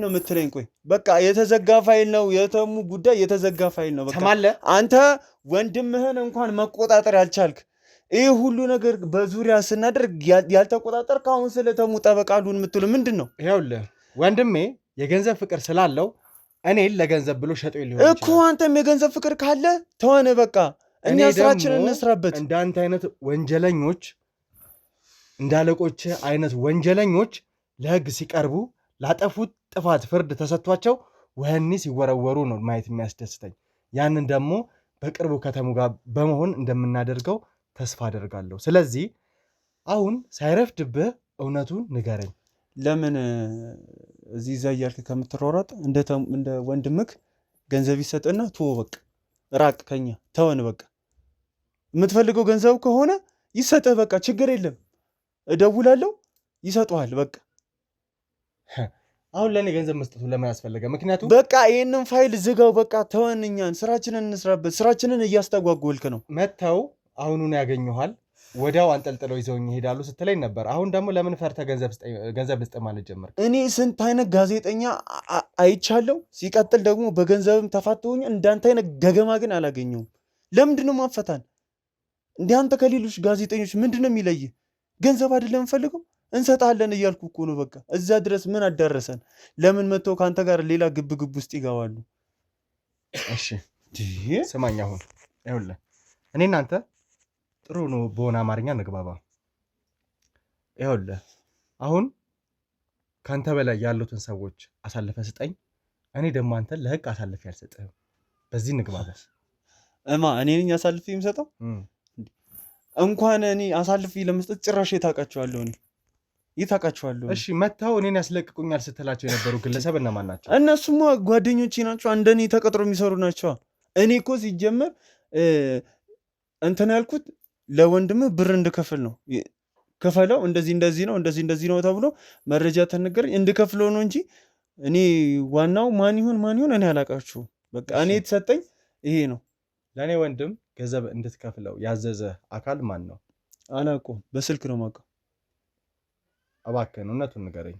የምትለኝ? ቆይ በቃ የተዘጋ ፋይል ነው የተሙ ጉዳይ የተዘጋ ፋይል ነው። በቃ አንተ ወንድምህን እንኳን መቆጣጠር ያልቻልክ ይህ ሁሉ ነገር በዙሪያ ስናደርግ ያልተቆጣጠርክ አሁን ስለተሙ ጠበቃሉን የምትሉ ምንድን ነው? ይኸውልህ ወንድሜ የገንዘብ ፍቅር ስላለው እኔን ለገንዘብ ብሎ ሸጦ ሊሆን እኮ አንተም የገንዘብ ፍቅር ካለ ተሆነ በቃ እኛ ስራችንን እንስራበት። እንዳንተ አይነት ወንጀለኞች እንዳለቆች አይነት ወንጀለኞች ለህግ ሲቀርቡ ላጠፉት ጥፋት ፍርድ ተሰጥቷቸው ወህኒ ሲወረወሩ ነው ማየት የሚያስደስተኝ። ያንን ደግሞ በቅርቡ ከተሙ ጋር በመሆን እንደምናደርገው ተስፋ አደርጋለሁ። ስለዚህ አሁን ሳይረፍድብህ እውነቱን ንገረኝ። ለምን እዚህ እዛ እያልክ ከምትሯሯጥ እንደ ወንድምክ ገንዘብ ይሰጥና ቶ በቃ ራቅ ከኛ ተወን። በቃ የምትፈልገው ገንዘብ ከሆነ ይሰጥህ። በቃ ችግር የለም እደውላለሁ፣ ይሰጡሃል። በቃ አሁን ለኔ ገንዘብ መስጠቱ ለምን አስፈለገ? ምክንያቱም በቃ ይሄንን ፋይል ዝጋው። በቃ ተወን፣ እኛን ስራችንን እንስራበት። ስራችንን እያስተጓጎልክ ነው። መተው አሁኑን ያገኘኋል ወዲያው አንጠልጥለው ይዘውኝ ይሄዳሉ ስትለኝ ነበር። አሁን ደግሞ ለምን ፈርተህ ገንዘብ ልስጥ ማለት ጀመርክ? እኔ ስንት አይነት ጋዜጠኛ አይቻለሁ። ሲቀጥል ደግሞ በገንዘብም ተፋተውኝ እንዳንተ አይነት ገገማ ግን አላገኘውም። ለምንድን ነው ማፈታን? እንዲህ አንተ ከሌሎች ጋዜጠኞች ምንድን ነው የሚለይህ? ገንዘብ አይደለም ፈልገው እንሰጣለን እያልኩ እኮ ነው። በቃ እዛ ድረስ ምን አዳረሰን? ለምን መጥተው ከአንተ ጋር ሌላ ግብ ውስጥ ይገባሉ? እሺ ስማኝ፣ አሁን ይኸውልህ እኔ እናንተ ጥሩ ነው በሆነ አማርኛ እንግባባ። ይኸውልህ አሁን ከአንተ በላይ ያሉትን ሰዎች አሳልፈ ስጠኝ፣ እኔ ደግሞ አንተን ለህግ አሳልፌ አልሰጥህም። በዚህ እንግባባ። እኔ ነኝ አሳልፌ የምሰጠው? እንኳን እኔ አሳልፌ ለመስጠት ጭራሽ የታውቃቸዋለሁ። እኔ ይታውቃቸዋለሁ። እሺ መታው እኔን ያስለቅቁኛል ስትላቸው የነበሩ ግለሰብ እነማን ናቸው? እነሱማ ጓደኞቼ ናቸው። እንደኔ ተቀጥሮ የሚሰሩ ናቸው። እኔ እኮ ሲጀመር እንትን ያልኩት ለወንድምህ ብር እንድከፍል ነው። ክፈለው፣ እንደዚህ ነው ተብሎ መረጃ ተነገረኝ እንድከፍለው ነው እንጂ እኔ ዋናው ማን ይሁን እኔ አላውቃችሁም። በቃ እኔ የተሰጠኝ ይሄ ነው። ለእኔ ወንድም ገንዘብ እንድትከፍለው ያዘዘ አካል ማን ነው? አላውቀውም። በስልክ ነው የማውቀው። እባክህን እውነቱን ንገረኝ።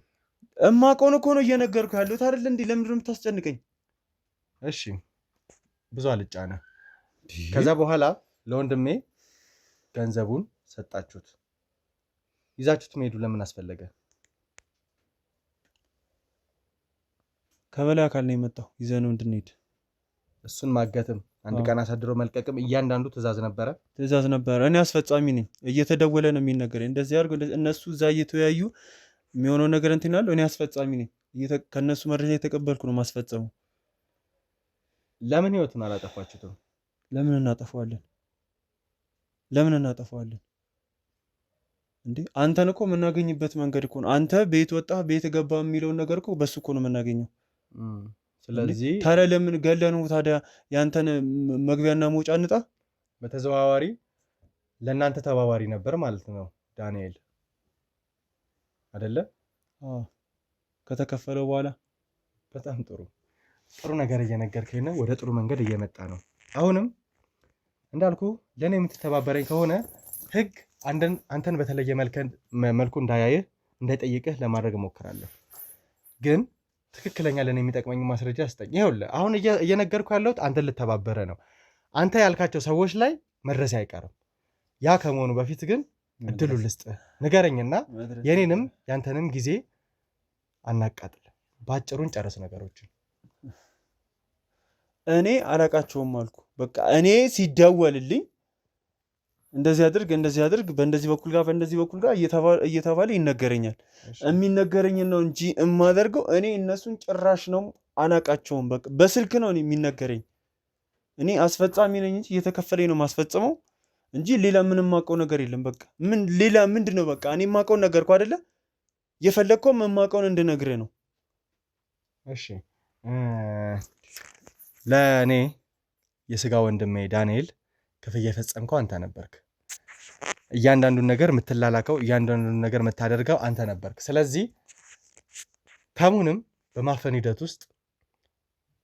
እማውቀውን እኮ ነው እየነገርኩህ ያለሁት አይደል? እንዲህ ለምንድን ነው የምታስጨንቀኝ? እሺ ብዙ አልጫነህ። ከዛ በኋላ ለወንድሜ ገንዘቡን ሰጣችሁት። ይዛችሁት መሄዱ ለምን አስፈለገ? ከበላይ አካል ነው የመጣው ይዘነው እንድንሄድ። እሱን ማገትም አንድ ቀን አሳድሮ መልቀቅም እያንዳንዱ ትእዛዝ ነበረ። እኔ አስፈጻሚ ነኝ። እየተደወለ ነው የሚነገረኝ። እንደዚህ አድርጎ እነሱ እዛ እየተወያዩ የሚሆነው ነገር እንትን ያለው እኔ አስፈጻሚ ነኝ። ከእነሱ መረጃ የተቀበልኩ ነው ማስፈጸሙ። ለምን ህይወቱን አላጠፋችሁትም? ለምን እናጠፋዋለን? እንዴ አንተን እኮ የምናገኝበት መንገድ እኮ ነው። አንተ ቤት ወጣ ቤት ገባ የሚለውን ነገር እኮ በሱ እኮ ነው የምናገኘው። ስለዚህ ታዲያ ለምን ገለነው? ታዲያ ያንተን መግቢያና መውጫ እንጣ። በተዘዋዋሪ ለእናንተ ተባባሪ ነበር ማለት ነው ዳንኤል አይደለ? ከተከፈለው በኋላ በጣም ጥሩ ነገር እየነገርከኝ ነው። ወደ ጥሩ መንገድ እየመጣ ነው። አሁንም እንዳልኩ ለእኔ የምትተባበረኝ ከሆነ ህግ አንተን በተለየ መልኩ እንዳያይህ እንዳይጠይቅህ ለማድረግ እሞክራለሁ። ግን ትክክለኛ ለእኔ የሚጠቅመኝ ማስረጃ ስጠኝ። ይኸውልህ አሁን እየነገርኩ ያለሁት አንተን ልተባበረ ነው። አንተ ያልካቸው ሰዎች ላይ መድረስ አይቀርም። ያ ከመሆኑ በፊት ግን እድሉ ልስጥህ፣ ንገረኝና የኔንም ያንተንም ጊዜ አናቃጥል። በአጭሩን ጨርስ ነገሮችን። እኔ አላቃቸውም አልኩ። በቃ እኔ ሲደወልልኝ እንደዚህ አድርግ በእንደዚህ በኩል ጋር እየተባለ ይነገረኛል። የሚነገረኝን ነው እንጂ የማደርገው እኔ እነሱን ጭራሽ ነው አላቃቸውም። በቃ በስልክ ነው የሚነገረኝ። እኔ አስፈጻሚ ነኝ እንጂ እየተከፈለኝ ነው ማስፈጸመው እንጂ ሌላ ምንም የማውቀው ነገር የለም። በቃ ሌላ ምንድን ነው? በቃ እኔ የማውቀውን ነገርኩ አይደለ? የፈለግከውም የማውቀውን እንድነግርህ ነው። እሺ ለእኔ የስጋ ወንድሜ ዳንኤል ክፍያ የፈጸምከው አንተ ነበርክ። እያንዳንዱን ነገር የምትላላከው እያንዳንዱን ነገር የምታደርገው አንተ ነበርክ። ስለዚህ ተሙንም በማፈን ሂደት ውስጥ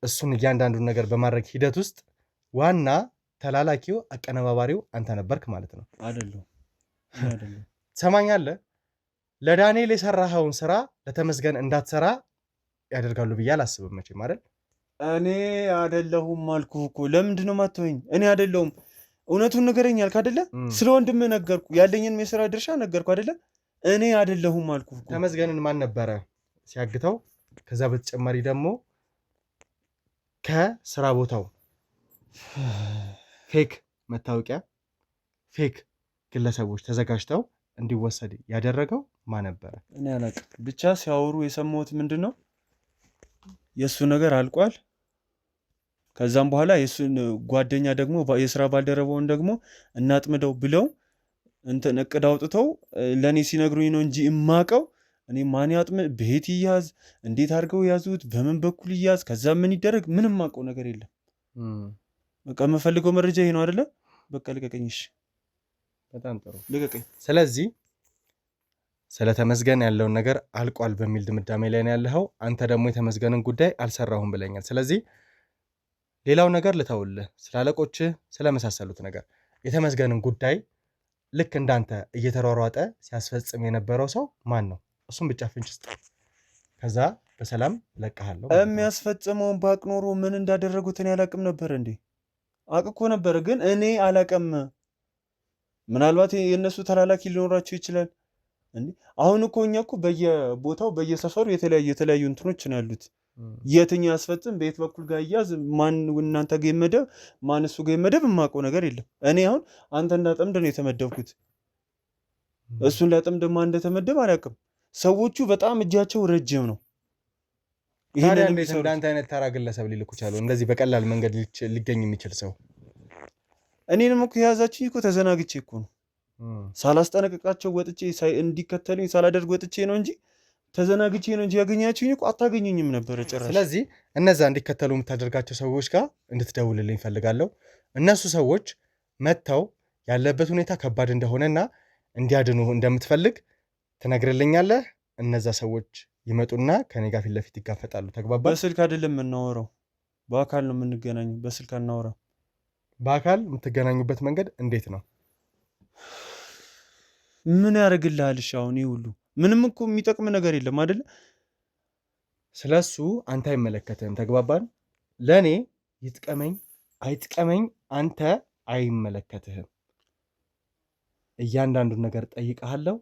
እሱን እያንዳንዱን ነገር በማድረግ ሂደት ውስጥ ዋና ተላላኪው አቀነባባሪው አንተ ነበርክ ማለት ነው። አይደለም። ትሰማኛለህ? ለዳንኤል የሰራኸውን ስራ ለተመስገን እንዳትሰራ ያደርጋሉ ብዬ አላስብም መቼም አይደል? እኔ አይደለሁም አልኩህ እኮ። ለምንድን ነው የማትወኝ? እኔ አይደለሁም። እውነቱን ንገረኝ አልክ አይደለ? ስለ ወንድምህ ነገርኩ፣ ያለኝን የሥራ ድርሻ ነገርኩ አይደለ? እኔ አይደለሁም አልኩህ እኮ። ተመስገንን ማን ነበረ ሲያግተው? ከዛ በተጨማሪ ደግሞ ከስራ ቦታው ፌክ መታወቂያ ፌክ ግለሰቦች ተዘጋጅተው እንዲወሰድ ያደረገው ማን ነበረ? እኔ አላውቅም። ብቻ ሲያወሩ የሰማሁት ምንድን ነው የእሱ ነገር አልቋል። ከዛም በኋላ የእሱን ጓደኛ ደግሞ የስራ ባልደረባውን ደግሞ እናጥምደው ብለው እንትን እቅድ አውጥተው ለእኔ ሲነግሩኝ ነው እንጂ የማውቀው እኔ ማን ያጥምድ፣ በየት ይያዝ፣ እንዴት አድርገው ያዙት፣ በምን በኩል ይያዝ፣ ከዛ ምን ይደረግ፣ ምንም የማውቀው ነገር የለም። በቃ የምፈልገው መረጃ ይሄ ነው አይደለ? በቃ ልቀቀኝ። እሺ በጣም ጥሩ ልቀቀኝ። ስለዚህ ስለተመስገን ያለውን ነገር አልቋል በሚል ድምዳሜ ላይ ነው ያለኸው። አንተ ደግሞ የተመስገንን ጉዳይ አልሰራሁም ብለኛል። ስለዚህ ሌላው ነገር ልተውልህ፣ ስላለቆችህ ስለመሳሰሉት ነገር። የተመስገንን ጉዳይ ልክ እንዳንተ እየተሯሯጠ ሲያስፈጽም የነበረው ሰው ማን ነው? እሱም ብቻ ፍንጭ ስጥ፣ ከዛ በሰላም ለቀሃለሁ። የሚያስፈጽመውን ባቅ ኖሮ ምን እንዳደረጉት እኔ አላቅም ነበር እንዴ? አቅኮ ነበር ግን እኔ አላቅም። ምናልባት የእነሱ ተላላኪ ሊኖራቸው ይችላል እንዴ። አሁን እኮ እኛ እኮ በየቦታው በየሰፈሩ የተለያዩ እንትኖች ነው ያሉት። የትኛው ያስፈጽም በየት በኩል ጋር እያዝ ማን እናንተ ጋር ይመደብ ማን እሱ ጋር ይመደብ የማውቀው ነገር የለም። እኔ አሁን አንተ እንዳጠምድ ነው የተመደብኩት። እሱን ላጠምድ ማን እንደተመደብ አላውቅም። ሰዎቹ በጣም እጃቸው ረጅም ነው። ታዲያ እንዴት እንዳንተ አይነት ተራ ግለሰብ ሊልኩ ቻሉ? እንደዚህ በቀላል መንገድ ሊገኝ የሚችል ሰው። እኔንም እኮ የያዛችኝ እኮ ተዘናግቼ እኮ ነው። ሳላስጠነቅቃቸው ወጥቼ እንዲከተሉኝ ሳላደርግ ወጥቼ ነው እንጂ ተዘናግቼ ነው እንጂ ያገኛችሁኝ እኮ አታገኙኝም ነበር ጭራሽ። ስለዚህ እነዛ እንዲከተሉ የምታደርጋቸው ሰዎች ጋር እንድትደውልልኝ ፈልጋለሁ። እነሱ ሰዎች መጥተው ያለበት ሁኔታ ከባድ እንደሆነና እንዲያድኑ እንደምትፈልግ ትነግርልኛለህ። እነዛ ሰዎች ይመጡና ከኔ ጋር ፊት ለፊት ይጋፈጣሉ። ተግባባ? በስልክ አይደለም የምናወራው፣ በአካል ነው የምንገናኘው። በስልክ አናወራም። በአካል የምትገናኙበት መንገድ እንዴት ነው? ምን ያደርግልሃል? እሺ አሁን ይህ ሁሉ ምንም እኮ የሚጠቅም ነገር የለም አይደለ? ስለሱ አንተ አይመለከትህም። ተግባባን? ለእኔ ይጥቀመኝ አይጥቀመኝ አንተ አይመለከትህም። እያንዳንዱን ነገር ጠይቀሃለሁ።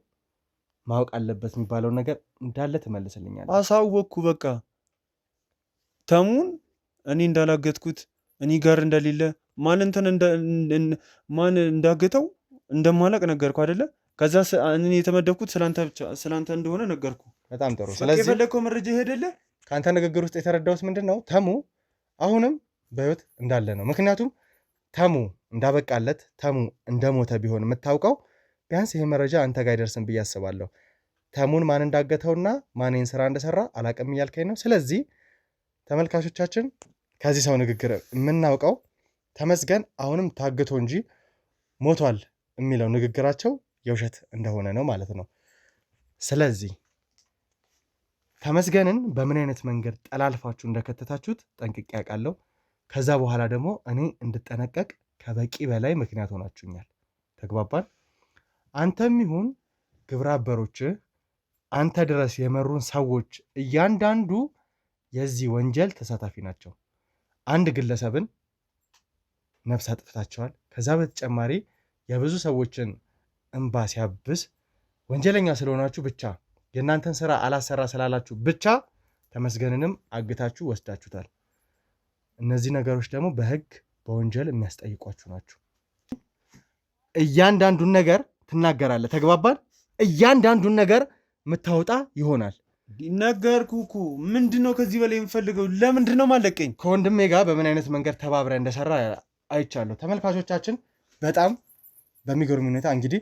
ማወቅ አለበት የሚባለውን ነገር እንዳለ ትመልስልኛለህ። አሳወቅኩ። በቃ ተሙን እኔ እንዳላገትኩት እኔ ጋር እንደሌለ ማን እንዳገተው እንደማላቅ ነገርኩ አይደለ? ከዛ እኔ የተመደብኩት ስላንተ እንደሆነ ነገርኩ። በጣም ጥሩ። ስለዚህ የፈለግከው መረጃ ይሄደለ። ከአንተ ንግግር ውስጥ የተረዳሁት ምንድን ነው? ተሙ አሁንም በህይወት እንዳለ ነው። ምክንያቱም ተሙ እንዳበቃለት ተሙ እንደሞተ ቢሆን የምታውቀው ቢያንስ ይሄ መረጃ አንተ ጋር አይደርስም ብዬ አስባለሁ። ተሙን ማን እንዳገተውና ማን ይህን ስራ እንደሰራ አላቅም እያልከኝ ነው። ስለዚህ ተመልካቾቻችን ከዚህ ሰው ንግግር የምናውቀው ተመስገን አሁንም ታግቶ እንጂ ሞቷል የሚለው ንግግራቸው የውሸት እንደሆነ ነው ማለት ነው። ስለዚህ ተመስገንን በምን አይነት መንገድ ጠላልፋችሁ እንደከተታችሁት ጠንቅቄ ያውቃለሁ። ከዛ በኋላ ደግሞ እኔ እንድጠነቀቅ ከበቂ በላይ ምክንያት ሆናችሁኛል። ተግባባን? አንተም ይሁን ግብረ አበሮችህ አንተ ድረስ የመሩን ሰዎች እያንዳንዱ የዚህ ወንጀል ተሳታፊ ናቸው። አንድ ግለሰብን ነፍስ አጥፍታቸዋል። ከዛ በተጨማሪ የብዙ ሰዎችን እንባ ሲያብስ ወንጀለኛ ስለሆናችሁ ብቻ የእናንተን ስራ አላሰራ ስላላችሁ ብቻ ተመስገንንም አግታችሁ ወስዳችሁታል። እነዚህ ነገሮች ደግሞ በህግ በወንጀል የሚያስጠይቋችሁ ናቸው። እያንዳንዱን ነገር ትናገራለህ። ተግባባን? እያንዳንዱን ነገር የምታወጣ ይሆናል። ነገርኩህ እኮ። ምንድነው ከዚህ በላይ የምፈልገው? ለምንድነው ማለቀኝ? ከወንድሜ ጋር በምን አይነት መንገድ ተባብረ እንደሰራ አይቻለሁ። ተመልካቾቻችን በጣም በሚገርም ሁኔታ እንግዲህ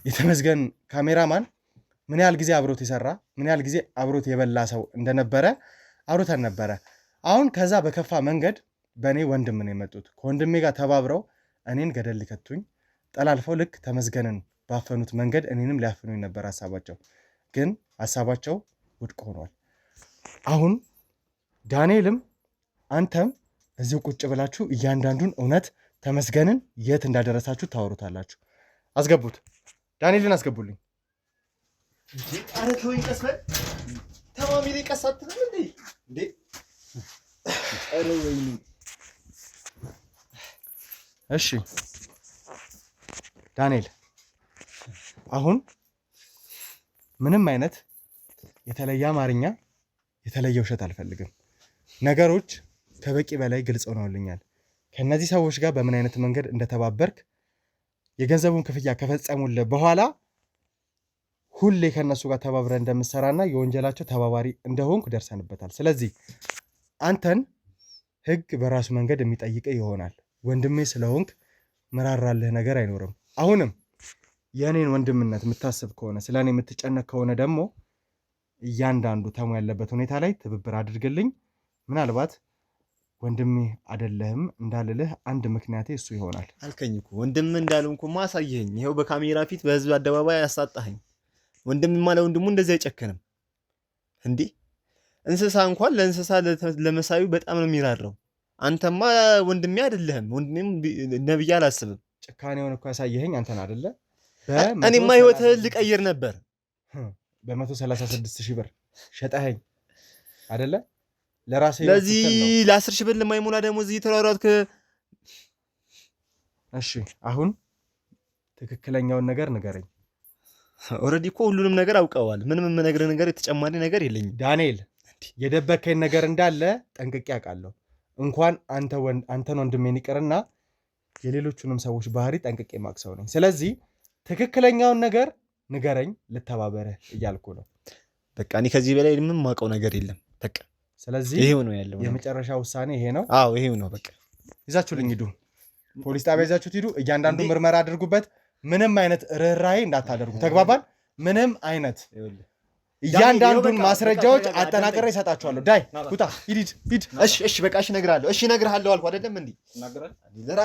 የተመስገን ካሜራማን ምን ያህል ጊዜ አብሮት የሰራ ምን ያህል ጊዜ አብሮት የበላ ሰው እንደነበረ አብሮተን ነበረ። አሁን ከዛ በከፋ መንገድ በእኔ ወንድም ነው የመጡት። ከወንድሜ ጋር ተባብረው እኔን ገደል ሊከቱኝ ጠላልፈው ልክ ተመስገንን ባፈኑት መንገድ እኔንም ሊያፍኑኝ ነበር ሀሳባቸው። ግን ሀሳባቸው ውድቅ ሆኗል። አሁን ዳንኤልም አንተም እዚሁ ቁጭ ብላችሁ እያንዳንዱን እውነት ተመስገንን የት እንዳደረሳችሁ ታወሩታላችሁ። አስገቡት። ዳንኤልን አስገቡልኝ። ኧረ ተወኝ፣ ቀስ በል ተማሚ ላይ ቀስ አትልም እንዴ? ኧረ ወይኔ። እሺ ዳንኤል፣ አሁን ምንም አይነት የተለየ አማርኛ የተለየ ውሸት አልፈልግም። ነገሮች ከበቂ በላይ ግልጽ ሆነውልኛል። ከነዚህ ሰዎች ጋር በምን አይነት መንገድ እንደተባበርክ የገንዘቡን ክፍያ ከፈጸሙልህ በኋላ ሁሌ ከነሱ ጋር ተባብረ እንደምሰራና የወንጀላቸው ተባባሪ እንደሆንኩ ደርሰንበታል። ስለዚህ አንተን ህግ በራሱ መንገድ የሚጠይቅ ይሆናል። ወንድሜ ስለሆንክ መራራልህ ነገር አይኖርም። አሁንም የእኔን ወንድምነት የምታስብ ከሆነ ስለ እኔ የምትጨነቅ ከሆነ ደግሞ እያንዳንዱ ተሙ ያለበት ሁኔታ ላይ ትብብር አድርግልኝ። ምናልባት ወንድሜ አይደለህም እንዳልልህ አንድ ምክንያቴ እሱ ይሆናል። አልከኝ እኮ ወንድም እንዳልሆንኩ ማሳየኝ። ይኸው በካሜራ ፊት በህዝብ አደባባይ ያሳጣኸኝ። ወንድምማ ለወንድሙ እንደዛ አይጨክንም እንዴ? እንስሳ እንኳን ለእንስሳ ለመሳዩ በጣም ነው የሚራራው። አንተማ ወንድሜ አይደለህም። ወንድሜም ነብይ አላስብም። ጭካኔውን እኮ ያሳየኸኝ አንተን አይደለ? እኔማ ህይወትህን ልቀይር ነበር። በ136,000 ብር ሸጠኸኝ አይደለ? ለራሴ ለዚህ ለ10 ሺህ ብር ለማይሞላ ደሞዝ እየተሯሯጥክ። እሺ አሁን ትክክለኛውን ነገር ንገረኝ። ኦልሬዲ እኮ ሁሉንም ነገር አውቀዋል። ምንም የምነግርህ ነገር የተጨማሪ ነገር የለኝም። ዳንኤል የደበከኝ ነገር እንዳለ ጠንቅቄ አውቃለሁ። እንኳን አንተን ወንድሜን ይቅርና የሌሎቹንም ሰዎች ባህሪ ጠንቅቄ ማቅሰው ነኝ። ስለዚህ ትክክለኛውን ነገር ንገረኝ፣ ልተባበረህ እያልኩ ነው። በቃ እኔ ከዚህ በላይ ምንም ማውቀው ነገር የለም። በቃ ስለዚህ ይሄው ነው ያለው። የመጨረሻ ውሳኔ ይሄ ነው። አዎ ይሄው ነው። በቃ ይዛችሁልኝ ሂዱ፣ ፖሊስ ጣቢያ ይዛችሁት ሂዱ። እያንዳንዱ ምርመራ አድርጉበት። ምንም አይነት ርህራሄ እንዳታደርጉ። ተግባባን? ምንም አይነት እያንዳንዱን ማስረጃዎች አጠናቅሬ እሰጣችኋለሁ። ዳይ ውጣ፣ ሂድ። እሺ በቃ እሺ፣ እነግርሃለሁ። እሺ እነግርሃለሁ አልኩህ አይደለም እንዴ?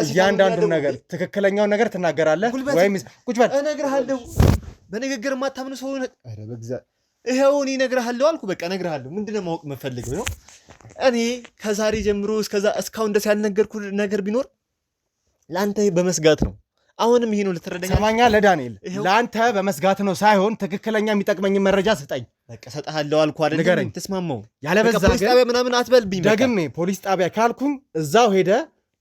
እያንዳንዱን ነገር ትክክለኛውን ነገር ትናገራለህ ወይም ቁጭ በል። እነግርሃለሁ። በንግግር የማታምኑ ሰው ሆነ። ኧረ በእግዚአብሔር ይሄው እኔ እነግርሃለሁ አልኩህ። በቃ እነግርሃለሁ። ምንድነው ማወቅ የምፈልገው ነው? እኔ ከዛሬ ጀምሮ እስካሁን ድረስ ያልነገርኩህ ነገር ቢኖር ለአንተ በመስጋት ነው። አሁንም ይሄ ነው ልትረዳኝ። ሰማኛለህ ዳንኤል? ለአንተ በመስጋት ነው ሳይሆን ትክክለኛ የሚጠቅመኝ መረጃ ስጠኝ። በቃ እሰጥሃለሁ አልኩህ አይደል? ተስማማው። ያለበዛ ፖሊስ ጣቢያ ምናምን አትበልብኝ። ደግሜ ፖሊስ ጣቢያ ካልኩኝ እዛው ሄደ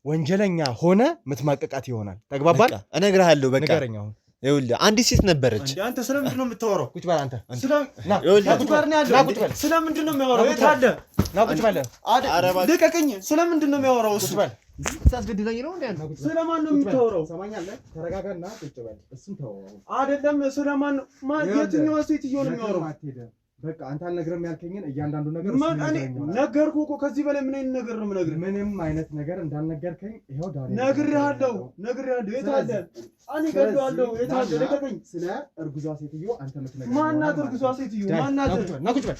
ወንጀለኛ ሆነ ምትማቀቃት ይሆናል። ተግባባን? እነግርሃለሁ። በቃ ንገረኝ። አሁን ይኸውልህ አንዲት ሴት ነበረች። አንተ ስለምንድን ነው የምታወራው? ቁጭ በል አንተ። ስለምንድን ነው የሚያወራው? የት አለ? ና ቁጭ በል። ልቀቅኝ። ስለምንድን ነው የሚያወራው እሱ? ታስገድለኝ ነው እንዴ? አንተ ስለማን ነው የምታወራው? ሰማኛለህ? ተረጋጋና ቁጭ በል። እሱን ተወው። አይደለም ስለማን የትኛዋ ሴትዮ ነው የሚያወራው? በቃ አንተ አልነግርህም ያልከኝን እያንዳንዱ ነገር ነገርኩህ እኮ። ከዚህ በላይ ምን አይነት ነገር ነው የምነግርህ? ምንም አይነት ነገር እንዳልነገርከኝ ይኸው ዳንኤል ነግሬሃለሁ። የት አለ? እኔ እገድለዋለሁ። የት አለ? ልቀቀኝ። ስለ እርጉዟ ሴትዮ አንተ የምትነግረኝ ማናት? እርጉዟ ሴትዮ ማናት? ና ቁጭ በል።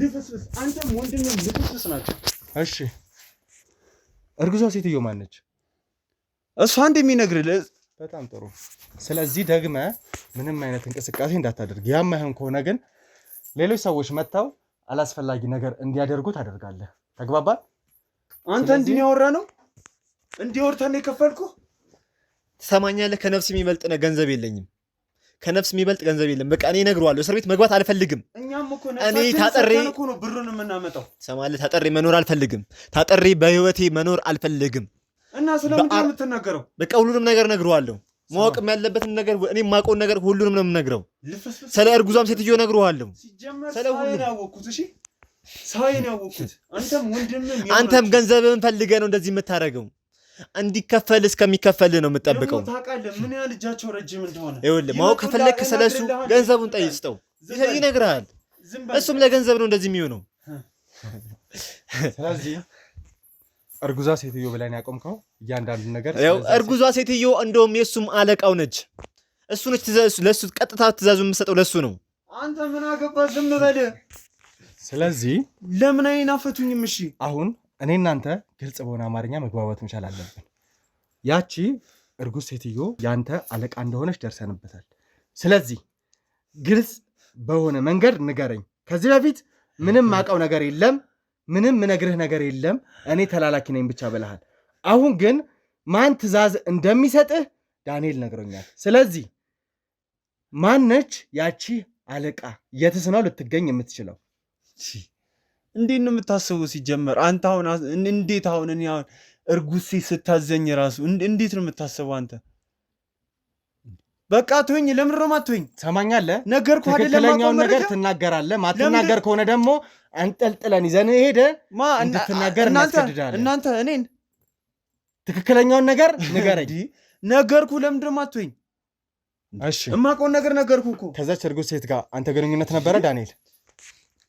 ልፍስፍስ። አንተም ወንድምም ልፍስፍስ ናቸው። እሺ እርጉዟ ሴትዮ ማነች? እሷ እንደሚነግርህ። በጣም ጥሩ። ስለዚህ ደግመ ምንም አይነት እንቅስቃሴ እንዳታደርግ። ያም አይሆን ከሆነ ግን ሌሎች ሰዎች መጥተው አላስፈላጊ ነገር እንዲያደርጉ ታደርጋለህ። ተግባባን? አንተ እንዲህ ያወራ ነው እንዲወርተን የከፈልኩህ። ትሰማኛለህ? ከነፍስ የሚበልጥ ገንዘብ የለኝም። ከነፍስ የሚበልጥ ገንዘብ የለም። በቃ እኔ እነግረዋለሁ። እስር ቤት መግባት አልፈልግም። እኛም እኮ እኔ ታጠሬ ነው ብሩን የምናመጣው። ትሰማለህ? ታጠሬ መኖር አልፈልግም። ታጠሬ በህይወቴ መኖር አልፈልግም። እና ስለምንድን ነው የምትናገረው? በቃ ሁሉንም ነገር እነግረዋለሁ። ማወቅም ያለበትን ነገር እኔ የማውቀውን ነገር ሁሉንም ነው የምነግረው። ስለ እርጉዟም ሴትዮ እነግረዋለሁ። ስለ ሁሉም ያወቅኩት። እሺ ሳይን ያወቅኩት። አንተም ገንዘብህን ፈልገህ ነው እንደዚህ የምታደርገው። እንዲከፈል እስከሚከፈል ነው የምጠብቀው። ታውቃለህ ምን ያህል እጃቸው ረጅም እንደሆነ። ይኸውልህ ማወቅ ከፈለክ ስለሱ ገንዘቡን ጠይስጠው፣ ይነግርሃል። እሱም ለገንዘብ ነው እንደዚህ የሚሆነው። ስለዚህ እርጉዟ ሴትዮ ብለን ያቆምከው እያንዳንዱ ነገር ያው እርጉዟ ሴትዮ እንደውም የሱም አለቃው ነች። እሱ ነች ለሱ ቀጥታ ትእዛዙ የምትሰጠው ለሱ ነው። አንተ ምን አገባህ? ዝም በል። ስለዚህ ለምን አይናፈቱኝም? እሺ አሁን እኔ እናንተ ግልጽ በሆነ አማርኛ መግባባት መቻል አለብን። ያቺ እርጉዝ ሴትዮ ያንተ አለቃ እንደሆነች ደርሰንበታል። ስለዚህ ግልጽ በሆነ መንገድ ንገረኝ። ከዚህ በፊት ምንም ማውቀው ነገር የለም፣ ምንም ምነግርህ ነገር የለም፣ እኔ ተላላኪ ነኝ ብቻ ብለሃል። አሁን ግን ማን ትእዛዝ እንደሚሰጥህ ዳንኤል ነግሮኛል። ስለዚህ ማነች ያቺ አለቃ? የትስ ነው ልትገኝ የምትችለው? እንዴት ነው የምታስበው? ሲጀመር አንተ አሁን እንዴት አሁን እኔ አሁን እርጉዝ ስታዘኝ ራሱ እንዴት ነው የምታስበው አንተ? በቃ ተወኝ። ለምን ነው የማትወኝ? ሰማኛለህ? ነገርኩህ አይደለም? ትክክለኛውን ነገር ትናገራለህ። ማትናገር ከሆነ ደግሞ አንጠልጥለን ይዘን ሄደህ እንድትናገር እናስገድዳለን። እናንተ እኔን ትክክለኛውን ነገር ንገረኝ። ነገርኩህ። ለምንድን ነው የማትወኝ? እሺ የማውቀውን ነገር ነገርኩህ እኮ። ከዛች እርጉዝ ሴት ጋር አንተ ግንኙነት ነበረ ዳንኤል?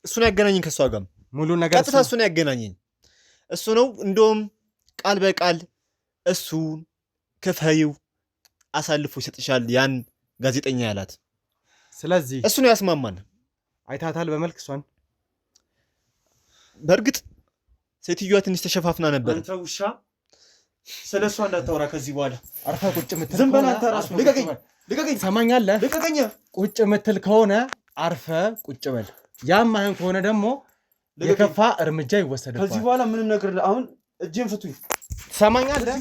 እሱን ያገናኘኝ ከእሷ ጋር ሙሉ ነገር ቀጥታ እሱን ያገናኘኝ እሱ ነው። እንደውም ቃል በቃል እሱን ክፈይው አሳልፎ ይሰጥሻል ያን ጋዜጠኛ ያላት። ስለዚህ እሱ ነው ያስማማን። አይታታል በመልክ እሷን? በእርግጥ ሴትዮዋ ትንሽ ተሸፋፍና ነበር። አንተ ውሻ፣ ስለሷ እንዳታወራ ከዚህ በኋላ። አርፋ ቁጭ የምትል ዝም በል አንተ ራስህ። ልቀቀኝ። ልቀቀኝ፣ ሰማኛለህ? ልቀቀኝ። ቁጭ የምትል ከሆነ አርፈ ቁጭ በል። ያም አይሆን ከሆነ ደግሞ የከፋ እርምጃ ይወሰድብሃል። ከዚህ በኋላ ምንም ነገር አሁን እጄን ፍቱኝ። ሰማኛለህ?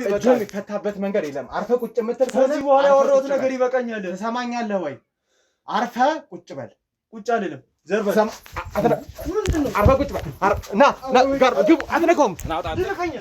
እጄን የሚፈታበት መንገድ የለም። አርፈ ቁጭ የምትል ከሆነ ከዚህ በኋላ ያወራሁት ነገር ይበቃኛል። ሰማኛለህ ወይ? አርፈ ቁጭ በል። ቁጭ አልልም። ዘርበል አርፈ ቁጭ በል። ና ጋር ግቡ። አትነካውም። ልቀቀኝ።